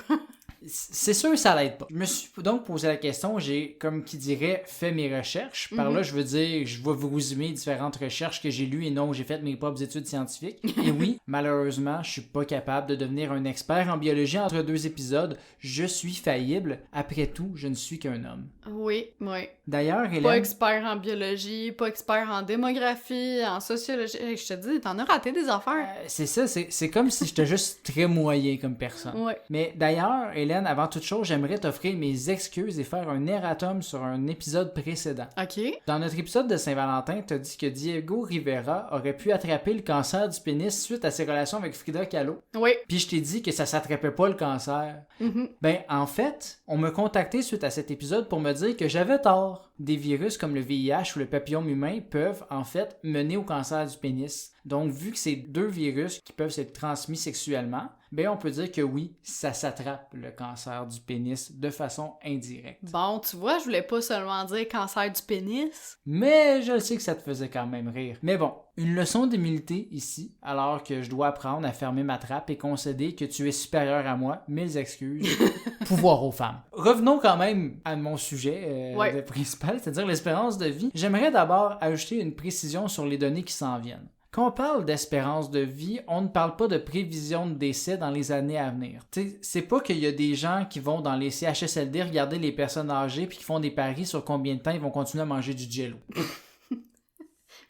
C'est sûr que ça l'aide pas. Je me suis donc posé la question, j'ai, comme qui dirait, fait mes recherches. Par là, je veux dire, je vais vous résumer différentes recherches que j'ai lues et non, j'ai fait mes propres études scientifiques. Et oui, malheureusement, je suis pas capable de devenir un expert en biologie entre 2 épisodes. Je suis faillible. Après tout, je ne suis qu'un homme. Oui, oui. D'ailleurs, Pas Hélène... expert en biologie, pas expert en démographie, en sociologie. Hey, je te dis, t'en as raté des affaires. c'est ça, c'est comme si j'étais juste très moyen comme personne. Ouais. Mais d'ailleurs, Hélène, avant toute chose, j'aimerais t'offrir mes excuses et faire un erratum sur un épisode précédent. OK. Dans notre épisode de Saint-Valentin, t'as dit que Diego Rivera aurait pu attraper le cancer du pénis suite à ses relations avec Frida Kahlo. Oui. Puis je t'ai dit que ça s'attrapait pas le cancer. Mhm. Ben, en fait, on m'a contacté suite à cet épisode pour me dire que j'avais tort. des virus comme le VIH ou le papillome humain peuvent en fait mener au cancer du pénis. Donc, vu que c'est 2 virus qui peuvent être transmis sexuellement, ben on peut dire que oui, ça s'attrape le cancer du pénis de façon indirecte. Bon, tu vois, je voulais pas seulement dire cancer du pénis. Mais je sais que ça te faisait quand même rire. Mais bon, une leçon d'humilité ici, alors que je dois apprendre à fermer ma trappe et concéder que tu es supérieur à moi, 1000 excuses, pouvoir aux femmes. Revenons quand même à mon sujet principal, c'est-à-dire l'espérance de vie. J'aimerais d'abord ajouter une précision sur les données qui s'en viennent. Quand on parle d'espérance de vie, on ne parle pas de prévision de décès dans les années à venir. T'sais, c'est pas qu'il y a des gens qui vont dans les CHSLD regarder les personnes âgées puis qui font des paris sur combien de temps ils vont continuer à manger du Jell-O.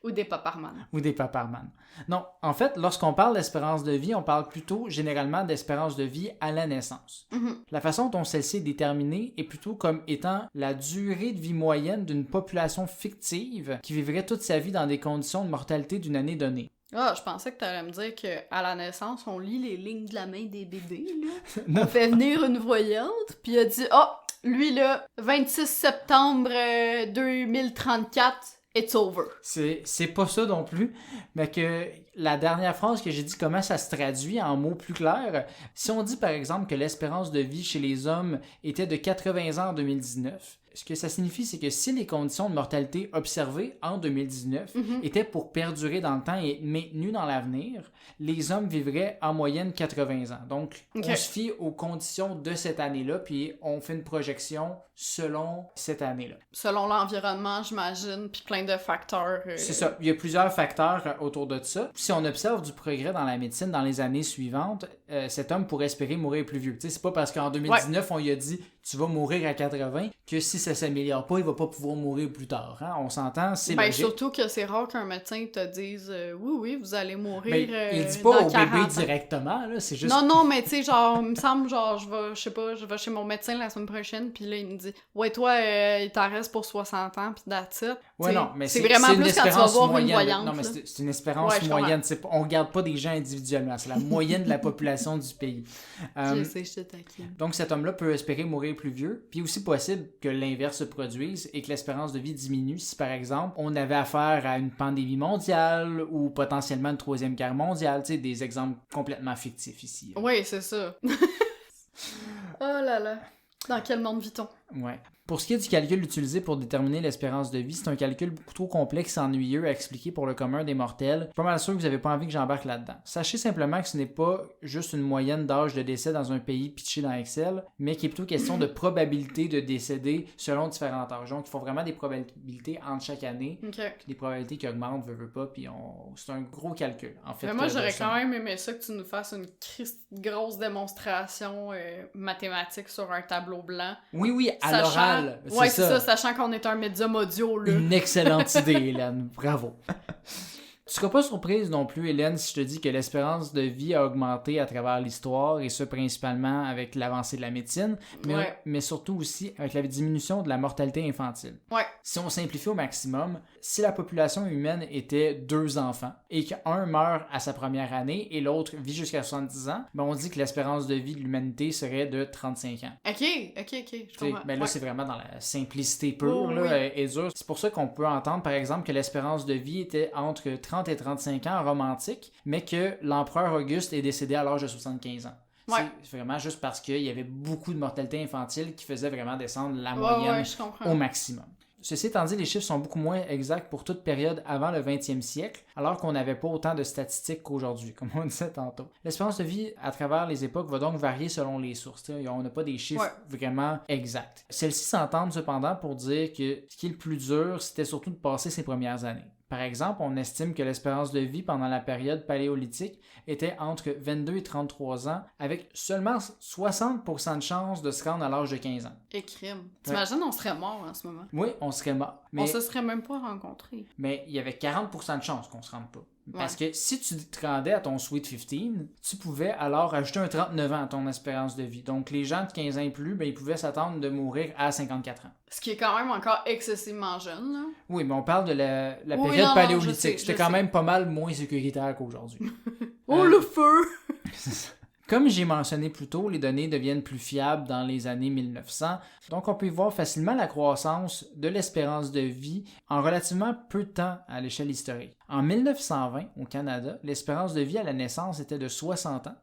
Ou des paparman. Ou des paparman. Non, en fait, lorsqu'on parle d'espérance de vie, on parle plutôt généralement d'espérance de vie à la naissance. La façon dont celle-ci est déterminée est plutôt comme étant la durée de vie moyenne d'une population fictive qui vivrait toute sa vie dans des conditions de mortalité d'une année donnée. Ah, je pensais que tu allais me dire qu'à la naissance, on lit les lignes de la main des bébés, là. On fait venir une voyante, puis elle dit « Ah, lui, là, 26 septembre 2034... » It's over. C'est pas ça non plus, mais que la dernière phrase que j'ai dit, comment ça se traduit en mots plus clairs, si on dit par exemple que l'espérance de vie chez les hommes était de 80 ans en 2019, ce que ça signifie, c'est que si les conditions de mortalité observées en 2019 étaient pour perdurer dans le temps et maintenues dans l'avenir, les hommes vivraient en moyenne 80 ans. Donc, on se fie aux conditions de cette année-là, puis on fait une projection selon cette année-là. Selon l'environnement, j'imagine, puis plein de facteurs. C'est ça. Il y a plusieurs facteurs autour de ça. Si on observe du progrès dans la médecine dans les années suivantes, cet homme pourrait espérer mourir plus vieux. Tu sais, c'est pas parce qu'en 2019, on lui a dit « tu vas mourir à 80 » que si ça s'améliore pas, il va pas pouvoir mourir plus tard. Hein? On s'entend, c'est logique. Surtout que c'est rare qu'un médecin te dise oui, vous allez mourir il dit pas au bébé directement, là, c'est juste... Non, mais tu sais, genre, il me semble, genre, je vais chez mon médecin la semaine prochaine, puis là, il me dit « Ouais, toi, il t'en reste pour 60 ans, puis that's it. » Ouais, non, mais c'est vraiment plus quand tu vas voir moyenne, une voyante. Non, mais c'est une espérance moyenne. On regarde pas des gens individuellement, c'est la moyenne de la population du pays. Je sais, je te taquine. Donc, cet homme-là peut espérer mourir plus vieux, puis aussi possible que l'inverse se produise et que l'espérance de vie diminue si, par exemple, on avait affaire à une pandémie mondiale ou potentiellement une 3e guerre mondiale, tu sais, des exemples complètement fictifs ici. Oui, c'est ça. Oh là là. Dans quel monde vit-on? Ouais. Pour ce qui est du calcul utilisé pour déterminer l'espérance de vie, c'est un calcul beaucoup trop complexe et ennuyeux à expliquer pour le commun des mortels. Je suis pas mal sûr que vous n'avez pas envie que j'embarque là-dedans. Sachez simplement que ce n'est pas juste une moyenne d'âge de décès dans un pays pitché dans Excel, mais qu'il est plutôt question de probabilité de décéder selon différents âges. Donc, il faut vraiment des probabilités entre chaque année, des probabilités qui augmentent, veut pas, puis c'est un gros calcul. En fait, mais moi, j'aurais quand même aimé ça que tu nous fasses une grosse démonstration mathématique sur un tableau blanc. Oui, à l'oral. Ouais, c'est ça, sachant qu'on est un médium audio, là. Une excellente idée, Hélène. Bravo. Tu seras pas surprise non plus, Hélène, si je te dis que l'espérance de vie a augmenté à travers l'histoire, et ce principalement avec l'avancée de la médecine, mais surtout aussi avec la diminution de la mortalité infantile. Ouais. Si on simplifie au maximum, si la population humaine était 2 enfants, et qu'un meurt à sa première année et l'autre vit jusqu'à 70 ans, ben on dit que l'espérance de vie de l'humanité serait de 35 ans. Ok, je comprends. Ben là, c'est vraiment dans la simplicité pure et dure. C'est pour ça qu'on peut entendre, par exemple, que l'espérance de vie était entre 30 et 35 ans en romantique, mais que l'empereur Auguste est décédé à l'âge de 75 ans. Ouais. C'est vraiment juste parce qu'il y avait beaucoup de mortalité infantile qui faisait vraiment descendre la moyenne au maximum. Ceci étant dit, les chiffres sont beaucoup moins exacts pour toute période avant le 20e siècle, alors qu'on n'avait pas autant de statistiques qu'aujourd'hui, comme on disait tantôt. L'espérance de vie à travers les époques va donc varier selon les sources. On n'a pas des chiffres vraiment exacts. Celles-ci s'entendent cependant pour dire que ce qui est le plus dur, c'était surtout de passer ses premières années. Par exemple, on estime que l'espérance de vie pendant la période paléolithique était entre 22 et 33 ans, avec seulement 60% de chances de se rendre à l'âge de 15 ans. Et crime. T'imagines, on serait mort en ce moment? Oui, on serait mort. Mais... on se serait même pas rencontrés. Mais il y avait 40% de chances qu'on se rende pas. Parce que si tu te rendais à ton Sweet 15, tu pouvais alors ajouter un 39 ans à ton espérance de vie. Donc, les gens de 15 ans et plus, ben, ils pouvaient s'attendre de mourir à 54 ans. Ce qui est quand même encore excessivement jeune, là. Oui, mais on parle de la période paléolithique. C'était quand même pas mal moins sécuritaire qu'aujourd'hui. Le feu! Comme j'ai mentionné plus tôt, les données deviennent plus fiables dans les années 1900, donc on peut voir facilement la croissance de l'espérance de vie en relativement peu de temps à l'échelle historique. En 1920, au Canada, l'espérance de vie à la naissance était de 60 ans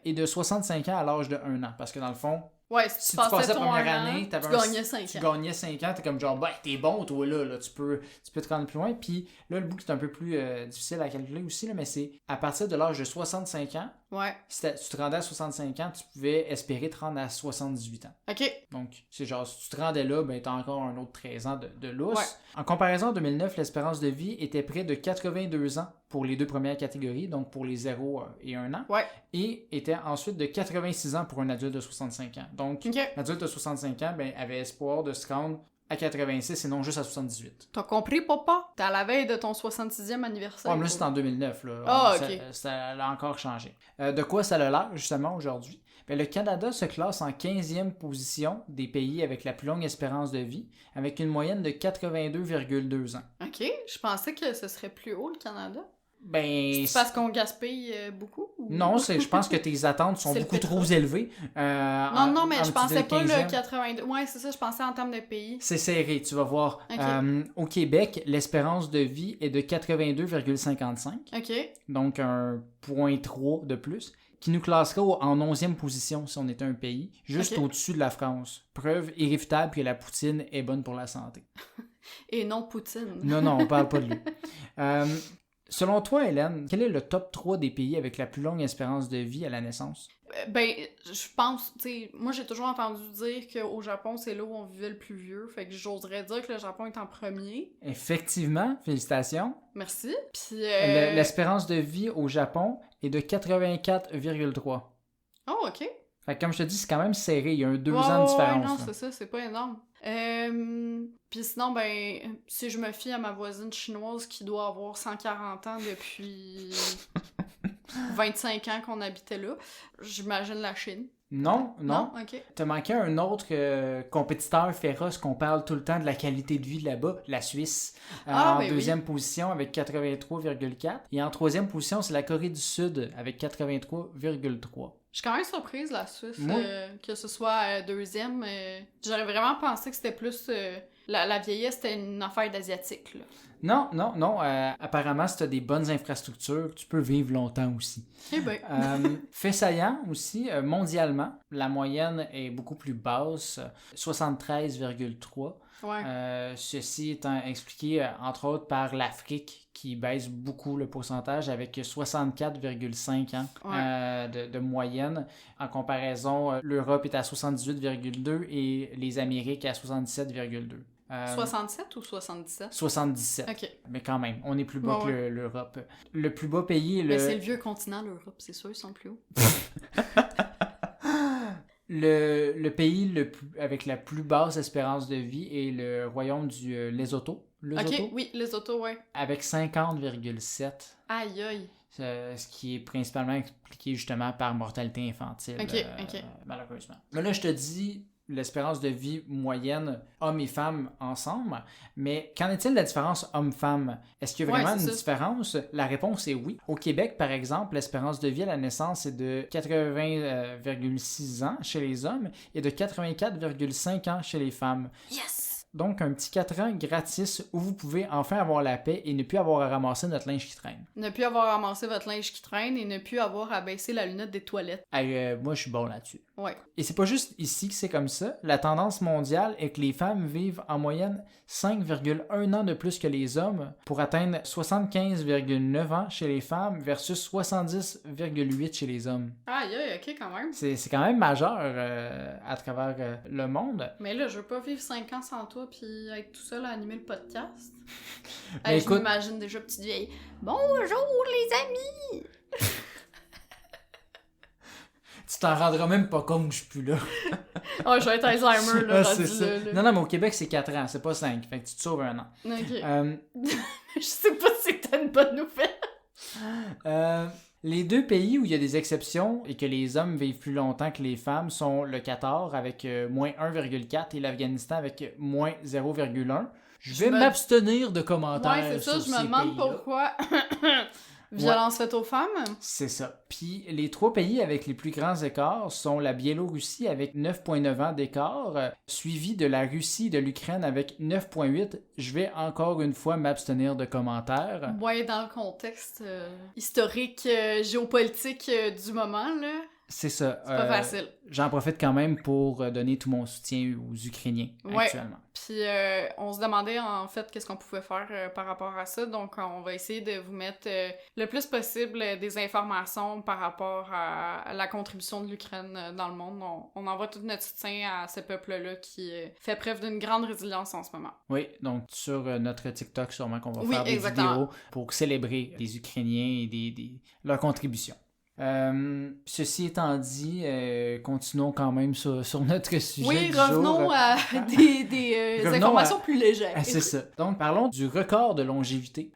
et de 65 ans à l'âge de 1 an, parce que dans le fond, ouais, si tu passais la première année, tu gagnais 5 ans. Tu gagnais 5 ans, t'es comme genre, t'es bon, toi, là tu peux te rendre plus loin. Puis là, le bout qui est un peu plus difficile à calculer aussi, là, mais c'est à partir de l'âge de 65 ans, si tu te rendais à 65 ans, tu pouvais espérer te rendre à 78 ans. OK. Donc, c'est genre, si tu te rendais là, t'as encore un autre 13 ans de lousse. Ouais. En comparaison, en 2009, l'espérance de vie était près de 82 ans pour les deux premières catégories, donc pour les 0 et 1 an. Ouais. Et était ensuite de 86 ans pour un adulte de 65 ans. Donc, l'adulte de 65 ans avait espoir de se rendre à 86 et non juste à 78. T'as compris, papa? T'es à la veille de ton 66e anniversaire. Ouais, mais là, c'est en 2009. Là. Ah, OK. Ça a encore changé. De quoi ça a l'air, justement, aujourd'hui? Le Canada se classe en 15e position des pays avec la plus longue espérance de vie, avec une moyenne de 82,2 ans. OK. Je pensais que ce serait plus haut, le Canada. C'est parce qu'on gaspille beaucoup? Ou... Non, je pense que tes attentes sont beaucoup trop élevées. Non, mais je pensais pas le 82. Ouais, c'est ça, je pensais en termes de pays. C'est serré, tu vas voir. Okay. Au Québec, l'espérance de vie est de 82,55. OK. Donc, 1,3 de plus, qui nous classerait en 11e position si on était un pays, juste au-dessus de la France. Preuve irréfutable que la poutine est bonne pour la santé. Et non Poutine. Non, on parle pas de lui. Selon toi, Hélène, quel est le top 3 des pays avec la plus longue espérance de vie à la naissance? Je pense, tu sais, moi j'ai toujours entendu dire qu'au Japon, c'est là où on vivait le plus vieux, fait que j'oserais dire que le Japon est en premier. Effectivement, félicitations. Merci. Puis l'espérance de vie au Japon est de 84,3. Oh, OK. Fait que comme je te dis, c'est quand même serré, il y a 2 ans de différence. Non, c'est ça, c'est pas énorme. Puis sinon, si je me fie à ma voisine chinoise qui doit avoir 140 ans depuis 25 ans qu'on habitait là, j'imagine la Chine. Non, OK. T'as manqué un autre compétiteur féroce qu'on parle tout le temps de la qualité de vie là-bas, la Suisse. En deuxième position avec 83,4. Et en troisième position, c'est la Corée du Sud avec 83,3. Je suis quand même surprise, la Suisse, que ce soit deuxième. J'aurais vraiment pensé que c'était plus... la vieillesse, c'était une affaire d'asiatique, là. Non. Apparemment, si tu as des bonnes infrastructures, tu peux vivre longtemps aussi. Eh bien. Fait saillant aussi, mondialement, la moyenne est beaucoup plus basse, 73,3. Ouais. Ceci étant expliqué, entre autres, par l'Afrique, qui baisse beaucoup le pourcentage avec 64,5 ans de moyenne. En comparaison, l'Europe est à 78,2 et les Amériques à 77,2. 67 ou 77? 77. OK. Mais quand même, on est plus bas que l'Europe. Le plus bas pays est Mais c'est le vieux continent, l'Europe, c'est sûr, ils sont plus hauts. Le pays avec la plus basse espérance de vie est le royaume du Lesotho. OK, oui, Lesotho, ouais. Avec 50,7. Aïe. Ce qui est principalement expliqué justement par mortalité infantile. OK. Malheureusement. Mais là, je te dis l'espérance de vie moyenne hommes et femmes ensemble, mais qu'en est-il de la différence homme-femme? Est-ce qu'il y a vraiment une différence? La réponse est oui. Au Québec, par exemple, l'espérance de vie à la naissance est de 80,6 ans chez les hommes et de 84,5 ans chez les femmes. Yes! Donc, un petit 4 ans gratis où vous pouvez enfin avoir la paix et ne plus avoir à ramasser notre linge qui traîne. Ne plus avoir à ramasser votre linge qui traîne et ne plus avoir à baisser la lunette des toilettes. Moi, je suis bon là-dessus. Ouais. Et c'est pas juste ici que c'est comme ça. La tendance mondiale est que les femmes vivent en moyenne 5,1 ans de plus que les hommes pour atteindre 75,9 ans chez les femmes versus 70,8 chez les hommes. Aïe, ok, quand même. C'est quand même majeur à travers le monde. Mais là, je veux pas vivre 5 ans sans toi puis être tout seul à animer le podcast. Écoute, je m'imagine déjà petite vieille. Bonjour les amis! Tu t'en rendras même pas compte que je suis plus là. Oh, je vais être Alzheimer, là, c'est ça. là. Non, mais au Québec, c'est 4 ans, c'est pas 5. Fait que tu te sauves 1 an. OK. Je sais pas si t'as une bonne nouvelle. Les deux pays où il y a des exceptions et que les hommes vivent plus longtemps que les femmes sont le Qatar avec moins 1,4 et l'Afghanistan avec moins 0,1. Je vais m'abstenir de commentaires. Ouais, c'est ça, sur je me demande pays-là. pourquoi. Violence faite aux femmes? C'est ça. Puis les 3 pays avec les plus grands écarts sont la Biélorussie avec 9,9 ans d'écart, suivi de la Russie et de l'Ukraine avec 9,8. Je vais encore une fois m'abstenir de commentaires. Ouais, dans le contexte historique, géopolitique du moment, là. C'est ça. C'est pas facile. J'en profite quand même pour donner tout mon soutien aux Ukrainiens actuellement. Puis on se demandait en fait qu'est-ce qu'on pouvait faire par rapport à ça. Donc on va essayer de vous mettre le plus possible des informations par rapport à la contribution de l'Ukraine dans le monde. On envoie tout notre soutien à ce peuple-là qui fait preuve d'une grande résilience en ce moment. Oui, donc sur notre TikTok, sûrement qu'on va faire des exactement. vidéos pour célébrer les Ukrainiens et leurs contributions. Ceci étant dit, continuons quand même sur notre sujet oui, du revenons jour. à des informations plus légères. C'est ça. Donc, parlons du record de longévité.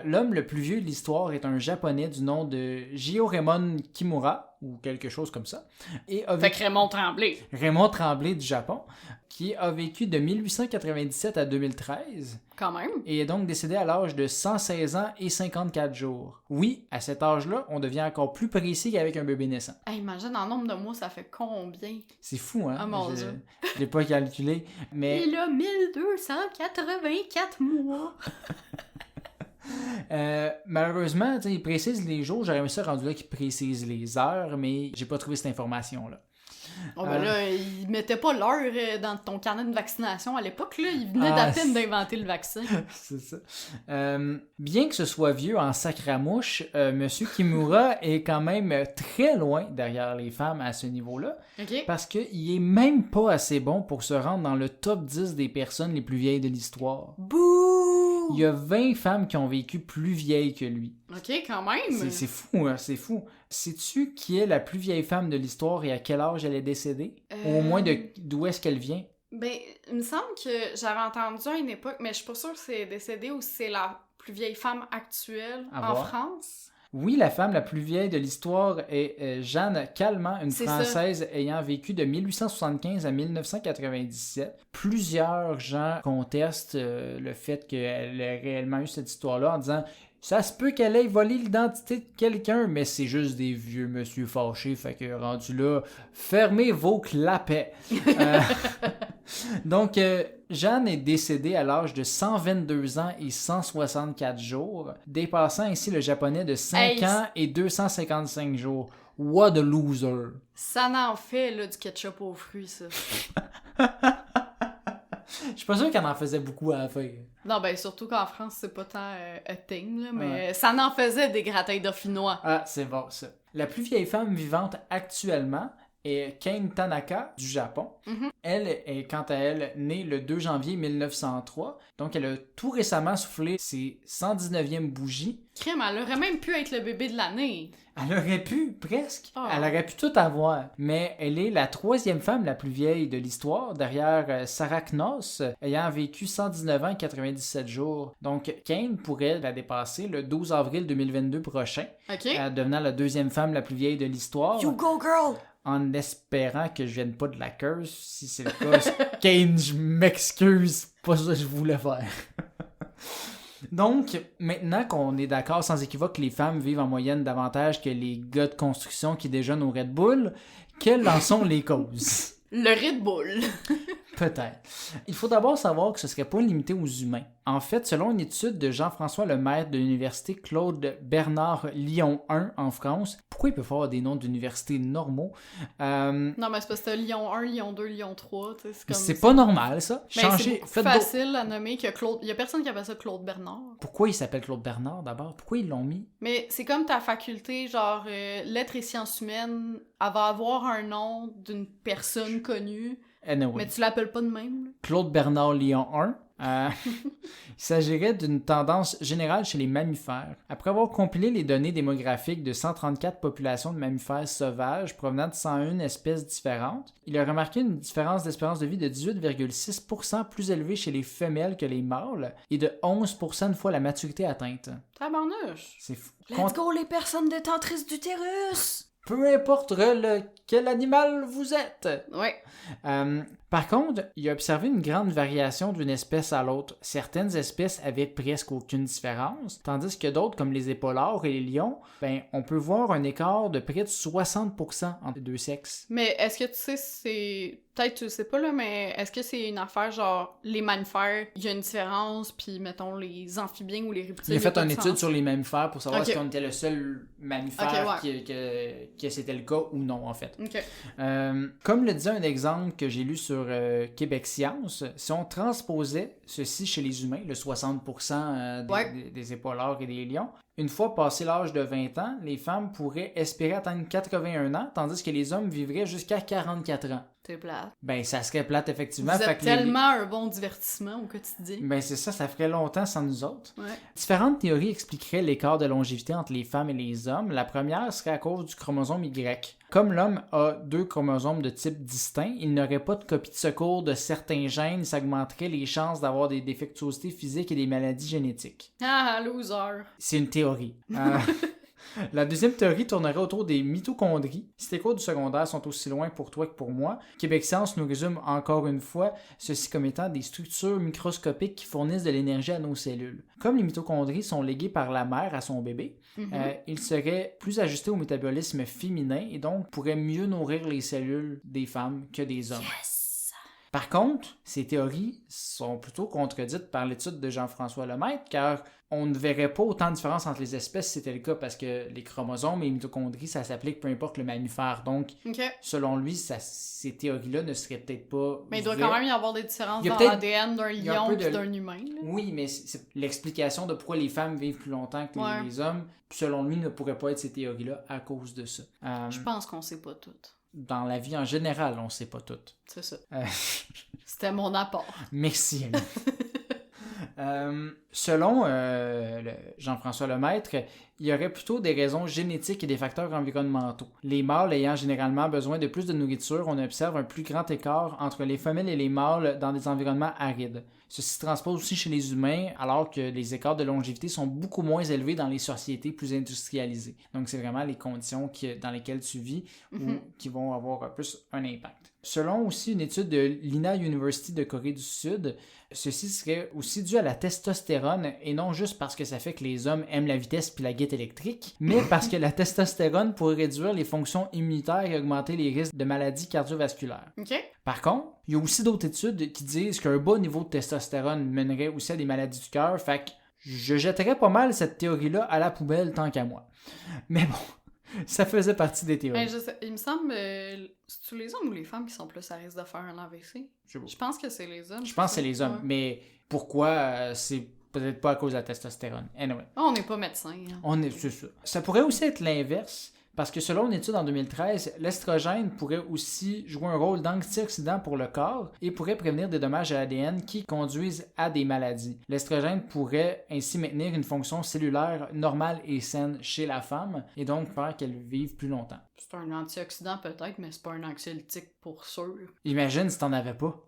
L'homme le plus vieux de l'histoire est un Japonais du nom de Jioremon Kimura, ou quelque chose comme ça. Fait que Raymond Tremblay. Raymond Tremblay du Japon, qui a vécu de 1897 à 2013. Quand même. Et est donc décédé à l'âge de 116 ans et 54 jours. Oui, à cet âge-là, on devient encore plus précis qu'avec un bébé naissant. Hey, imagine, en nombre de mois, ça fait combien? C'est fou, hein? Ah, mon Dieu. Je l'ai pas calculé, mais... Il a 1284 mois. Malheureusement, il précise les jours. J'aurais aimé ça rendu là qu'il précise les heures, mais j'ai pas trouvé cette information-là. Oh ben là, il mettait pas l'heure dans ton carnet de vaccination à l'époque, là. Il venait d'à peine d'inventer le vaccin. C'est ça. Bien que ce soit vieux en sacramouche, Monsieur Kimura est quand même très loin derrière les femmes à ce niveau-là. Okay. Parce qu'il est même pas assez bon pour se rendre dans le top 10 des personnes les plus vieilles de l'histoire. Bouh! Il y a 20 femmes qui ont vécu plus vieilles que lui. Ok, quand même! C'est fou, hein, c'est fou. Sais-tu qui est la plus vieille femme de l'histoire et à quel âge elle est décédée? Ou au moins d'où est-ce qu'elle vient? Ben, il me semble que j'avais entendu à une époque, mais je suis pas sûre que c'est décédé ou si c'est la plus vieille femme actuelle en France. Oui, la femme la plus vieille de l'histoire est Jeanne Calment, une Française ayant vécu de 1875 à 1997. Plusieurs gens contestent le fait qu'elle ait réellement eu cette histoire-là en disant « Ça se peut qu'elle ait volé l'identité de quelqu'un, mais c'est juste des vieux monsieur fâchés, fait que rendu là, fermez vos clapets. » Donc, Jeanne est décédée à l'âge de 122 ans et 164 jours, dépassant ainsi le japonais de 5 ans et 255 jours. What a loser! Ça n'en fait, là, du ketchup aux fruits, ça. Je suis pas sûr qu'elle en faisait beaucoup à la fin. Non, ben surtout qu'en France, c'est pas tant a thing, là, mais ça n'en faisait des gratins dauphinois. Ah, c'est bon, ça. La plus vieille femme vivante actuellement est Kane Tanaka du Japon. Elle est, quant à elle, née le 2 janvier 1903. Donc, elle a tout récemment soufflé ses 119e bougies. Crème, elle aurait même pu être le bébé de l'année. Elle aurait pu, presque. Oh. Elle aurait pu tout avoir. Mais elle est la 3e femme la plus vieille de l'histoire, derrière Sarah Knoss, ayant vécu 119 ans et 97 jours. Donc, Kane pourrait la dépasser le 12 avril 2022 prochain, devenant la 2e femme la plus vieille de l'histoire. You go, girl! En espérant que je vienne pas de la curse. Si c'est le cas, Kane, je m'excuse. C'est pas ça que je voulais faire. Donc, maintenant qu'on est d'accord sans équivoque que les femmes vivent en moyenne davantage que les gars de construction qui déjeunent au Red Bull, quelles en sont les causes? Le Red Bull. Peut-être. Il faut d'abord savoir que ce ne serait pas limité aux humains. En fait, selon une étude de Jean-François Lemaître de l'université Claude Bernard Lyon 1 en France, pourquoi il peut faire des noms d'universités normaux? Non, mais c'est parce que Lyon 1, Lyon 2, Lyon 3. C'est pas normal, ça. C'est beaucoup facile à nommer que Claude. Il y a personne qui appelle ça Claude Bernard. Pourquoi il s'appelle Claude Bernard d'abord? Pourquoi ils l'ont mis? Mais c'est comme ta faculté, genre lettres et sciences humaines, elle va avoir un nom d'une personne connue. Anyway. Mais tu l'appelles pas de même. Claude Bernard Lyon 1. Il s'agirait d'une tendance générale chez les mammifères. Après avoir compilé les données démographiques de 134 populations de mammifères sauvages provenant de 101 espèces différentes, il a remarqué une différence d'espérance de vie de 18,6% plus élevée chez les femelles que les mâles et de 11% une fois la maturité atteinte. Tabarnouche! C'est fou. Let's go les personnes détentrices d'utérus! Peu importe quel animal vous êtes. Ouais. Par contre, il a observé une grande variation d'une espèce à l'autre. Certaines espèces avaient presque aucune différence, tandis que d'autres, comme les épaulards et les lions, on peut voir un écart de près de 60% entre les deux sexes. Mais est-ce que tu sais, c'est... Peut-être tu le sais pas, là, mais est-ce que c'est une affaire genre les mammifères, il y a une différence, puis mettons les amphibiens ou les reptiles... Il a fait une étude sur les mammifères pour savoir si on était le seul mammifère ouais. que c'était le cas ou non, en fait. Okay. Comme le disait un exemple que j'ai lu sur Québec Science, si on transposait ceci chez les humains, le 60% des épaulards et des lions, une fois passé l'âge de 20 ans, les femmes pourraient espérer atteindre 81 ans, tandis que les hommes vivraient jusqu'à 44 ans. C'est plate. Ça serait plate, effectivement. Vous êtes tellement un bon divertissement au quotidien. C'est ça ferait longtemps sans nous autres. Ouais. Différentes théories expliqueraient l'écart de longévité entre les femmes et les hommes. La première serait à cause du chromosome Y. Comme l'homme a 2 chromosomes de type distinct, il n'aurait pas de copie de secours de certains gènes, ça augmenterait les chances d'avoir des défectuosités physiques et des maladies génétiques. Ah, loser! C'est une théorie. La deuxième théorie tournerait autour des mitochondries. Si tes cours du secondaire sont aussi loin pour toi que pour moi, Québec Science nous résume encore une fois ceci comme étant des structures microscopiques qui fournissent de l'énergie à nos cellules. Comme les mitochondries sont léguées par la mère à son bébé, ils seraient plus ajustés au métabolisme féminin et donc pourraient mieux nourrir les cellules des femmes que des hommes. Yes! Par contre, ces théories sont plutôt contredites par l'étude de Jean-François Lemaître, car on ne verrait pas autant de différence entre les espèces si c'était le cas, parce que les chromosomes et les mitochondries, ça s'applique peu importe le mammifère. Donc, selon lui, ces théories-là ne seraient peut-être pas Mais il doit vraies. Quand même y avoir des différences dans l'ADN d'un lion et d'un humain. Là. Oui, mais c'est l'explication de pourquoi les femmes vivent plus longtemps que les hommes, selon lui, ne pourrait pas être ces théories-là à cause de ça. Je pense qu'on sait pas tout. Dans la vie en général, on ne sait pas tout. C'est ça. C'était mon apport. Merci, Annie. Selon Jean-François Lemaître, il y aurait plutôt des raisons génétiques et des facteurs environnementaux. Les mâles ayant généralement besoin de plus de nourriture, on observe un plus grand écart entre les femelles et les mâles dans des environnements arides. Ceci se transpose aussi chez les humains, alors que les écarts de longévité sont beaucoup moins élevés dans les sociétés plus industrialisées. Donc, c'est vraiment les conditions dans lesquelles tu vis ou qui vont avoir plus un impact. Selon aussi une étude de l'INA University de Corée du Sud, ceci serait aussi dû à la testostérone et non juste parce que ça fait que les hommes aiment la vitesse puis la guette électrique, mais parce que la testostérone pourrait réduire les fonctions immunitaires et augmenter les risques de maladies cardiovasculaires. Par contre, il y a aussi d'autres études qui disent qu'un bas niveau de testostérone mènerait aussi à des maladies du cœur, fait que je jetterais pas mal cette théorie-là à la poubelle tant qu'à moi. Mais bon, ça faisait partie des théories. Il me semble, c'est-tu les hommes ou les femmes qui sont plus à risque de faire un AVC? Je pense que c'est les hommes. Je pense que c'est les hommes, mais pourquoi c'est peut-être pas à cause de la testostérone. Anyway. On n'est pas médecin. Hein. C'est ça. Ça pourrait aussi être l'inverse. Parce que selon une étude en 2013, l'estrogène pourrait aussi jouer un rôle d'antioxydant pour le corps et pourrait prévenir des dommages à l'ADN qui conduisent à des maladies. L'estrogène pourrait ainsi maintenir une fonction cellulaire normale et saine chez la femme et donc faire qu'elle vive plus longtemps. C'est un antioxydant peut-être, mais c'est pas un anxiolytique pour sûr. Imagine si t'en avais pas.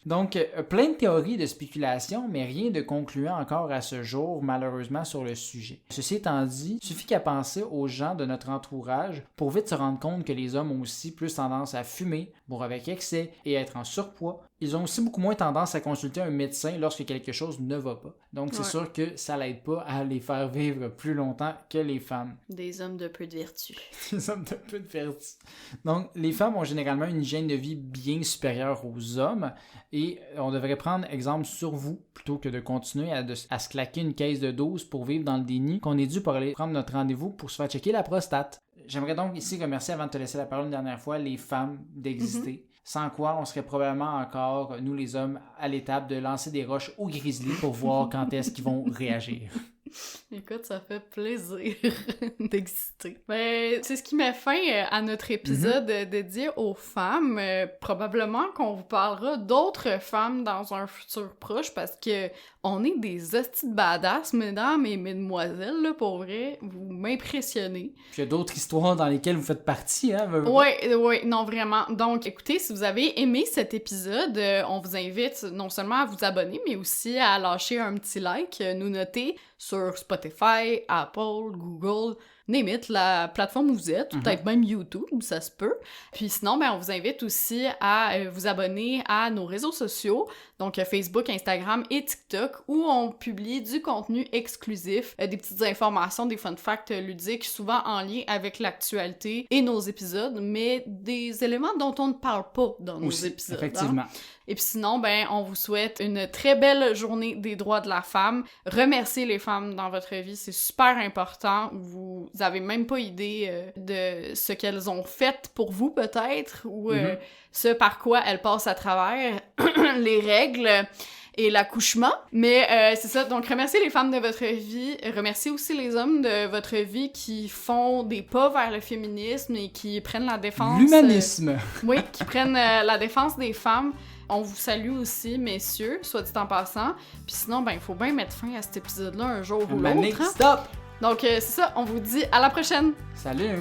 Donc, plein de théories de spéculation, mais rien de concluant encore à ce jour, malheureusement, sur le sujet. Ceci étant dit, il suffit qu'à penser aux gens de notre entourage pour vite se rendre compte que les hommes ont aussi plus tendance à fumer, boire avec excès et être en surpoids. Ils ont aussi beaucoup moins tendance à consulter un médecin lorsque quelque chose ne va pas. Donc, c'est sûr que ça l'aide pas à les faire vivre plus longtemps que les femmes. Des hommes de peu de vertu. Des hommes de peu de vertu. Donc, les femmes ont généralement une hygiène de vie bien supérieure aux hommes et on devrait prendre exemple sur vous plutôt que de continuer à se claquer une caisse de 12 pour vivre dans le déni qu'on est dû pour aller prendre notre rendez-vous pour se faire checker la prostate. J'aimerais donc ici remercier, avant de te laisser la parole une dernière fois, les femmes d'exister. Sans quoi, on serait probablement encore, nous les hommes, à l'étape de lancer des roches au grizzly pour voir quand est-ce qu'ils vont réagir. Écoute, ça fait plaisir d'exister. Ben, c'est ce qui met fin à notre épisode dédié aux femmes. Probablement qu'on vous parlera d'autres femmes dans un futur proche parce que on est des hosties de badass, mesdames et mesdemoiselles, là, pour vrai. Vous m'impressionnez. Puis il y a d'autres histoires dans lesquelles vous faites partie, hein? Oui, non, vraiment. Donc, écoutez, si vous avez aimé cet épisode, on vous invite non seulement à vous abonner, mais aussi à lâcher un petit like, nous noter sur Spotify, Apple, Google, name it, la plateforme où vous êtes, ou peut-être même YouTube, ça se peut. Puis sinon, ben, on vous invite aussi à vous abonner à nos réseaux sociaux, donc Facebook, Instagram et TikTok, où on publie du contenu exclusif, des petites informations, des fun facts ludiques, souvent en lien avec l'actualité et nos épisodes, mais des éléments dont on ne parle pas dans nos épisodes. Effectivement. Et puis sinon, ben, on vous souhaite une très belle journée des droits de la femme. Remerciez les femmes dans votre vie, c'est super important. Vous avez même pas idée de ce qu'elles ont fait pour vous, peut-être, ou ce par quoi elles passent à travers, les règles et l'accouchement. Mais c'est ça, donc remerciez les femmes de votre vie, remerciez aussi les hommes de votre vie qui font des pas vers le féminisme et qui prennent la défense... L'humanisme! Oui, qui prennent la défense des femmes. On vous salue aussi, messieurs, soit dit en passant. Puis sinon, ben, il faut bien mettre fin à cet épisode-là un jour ou l'autre. Stop! Donc, c'est ça, on vous dit à la prochaine! Salut!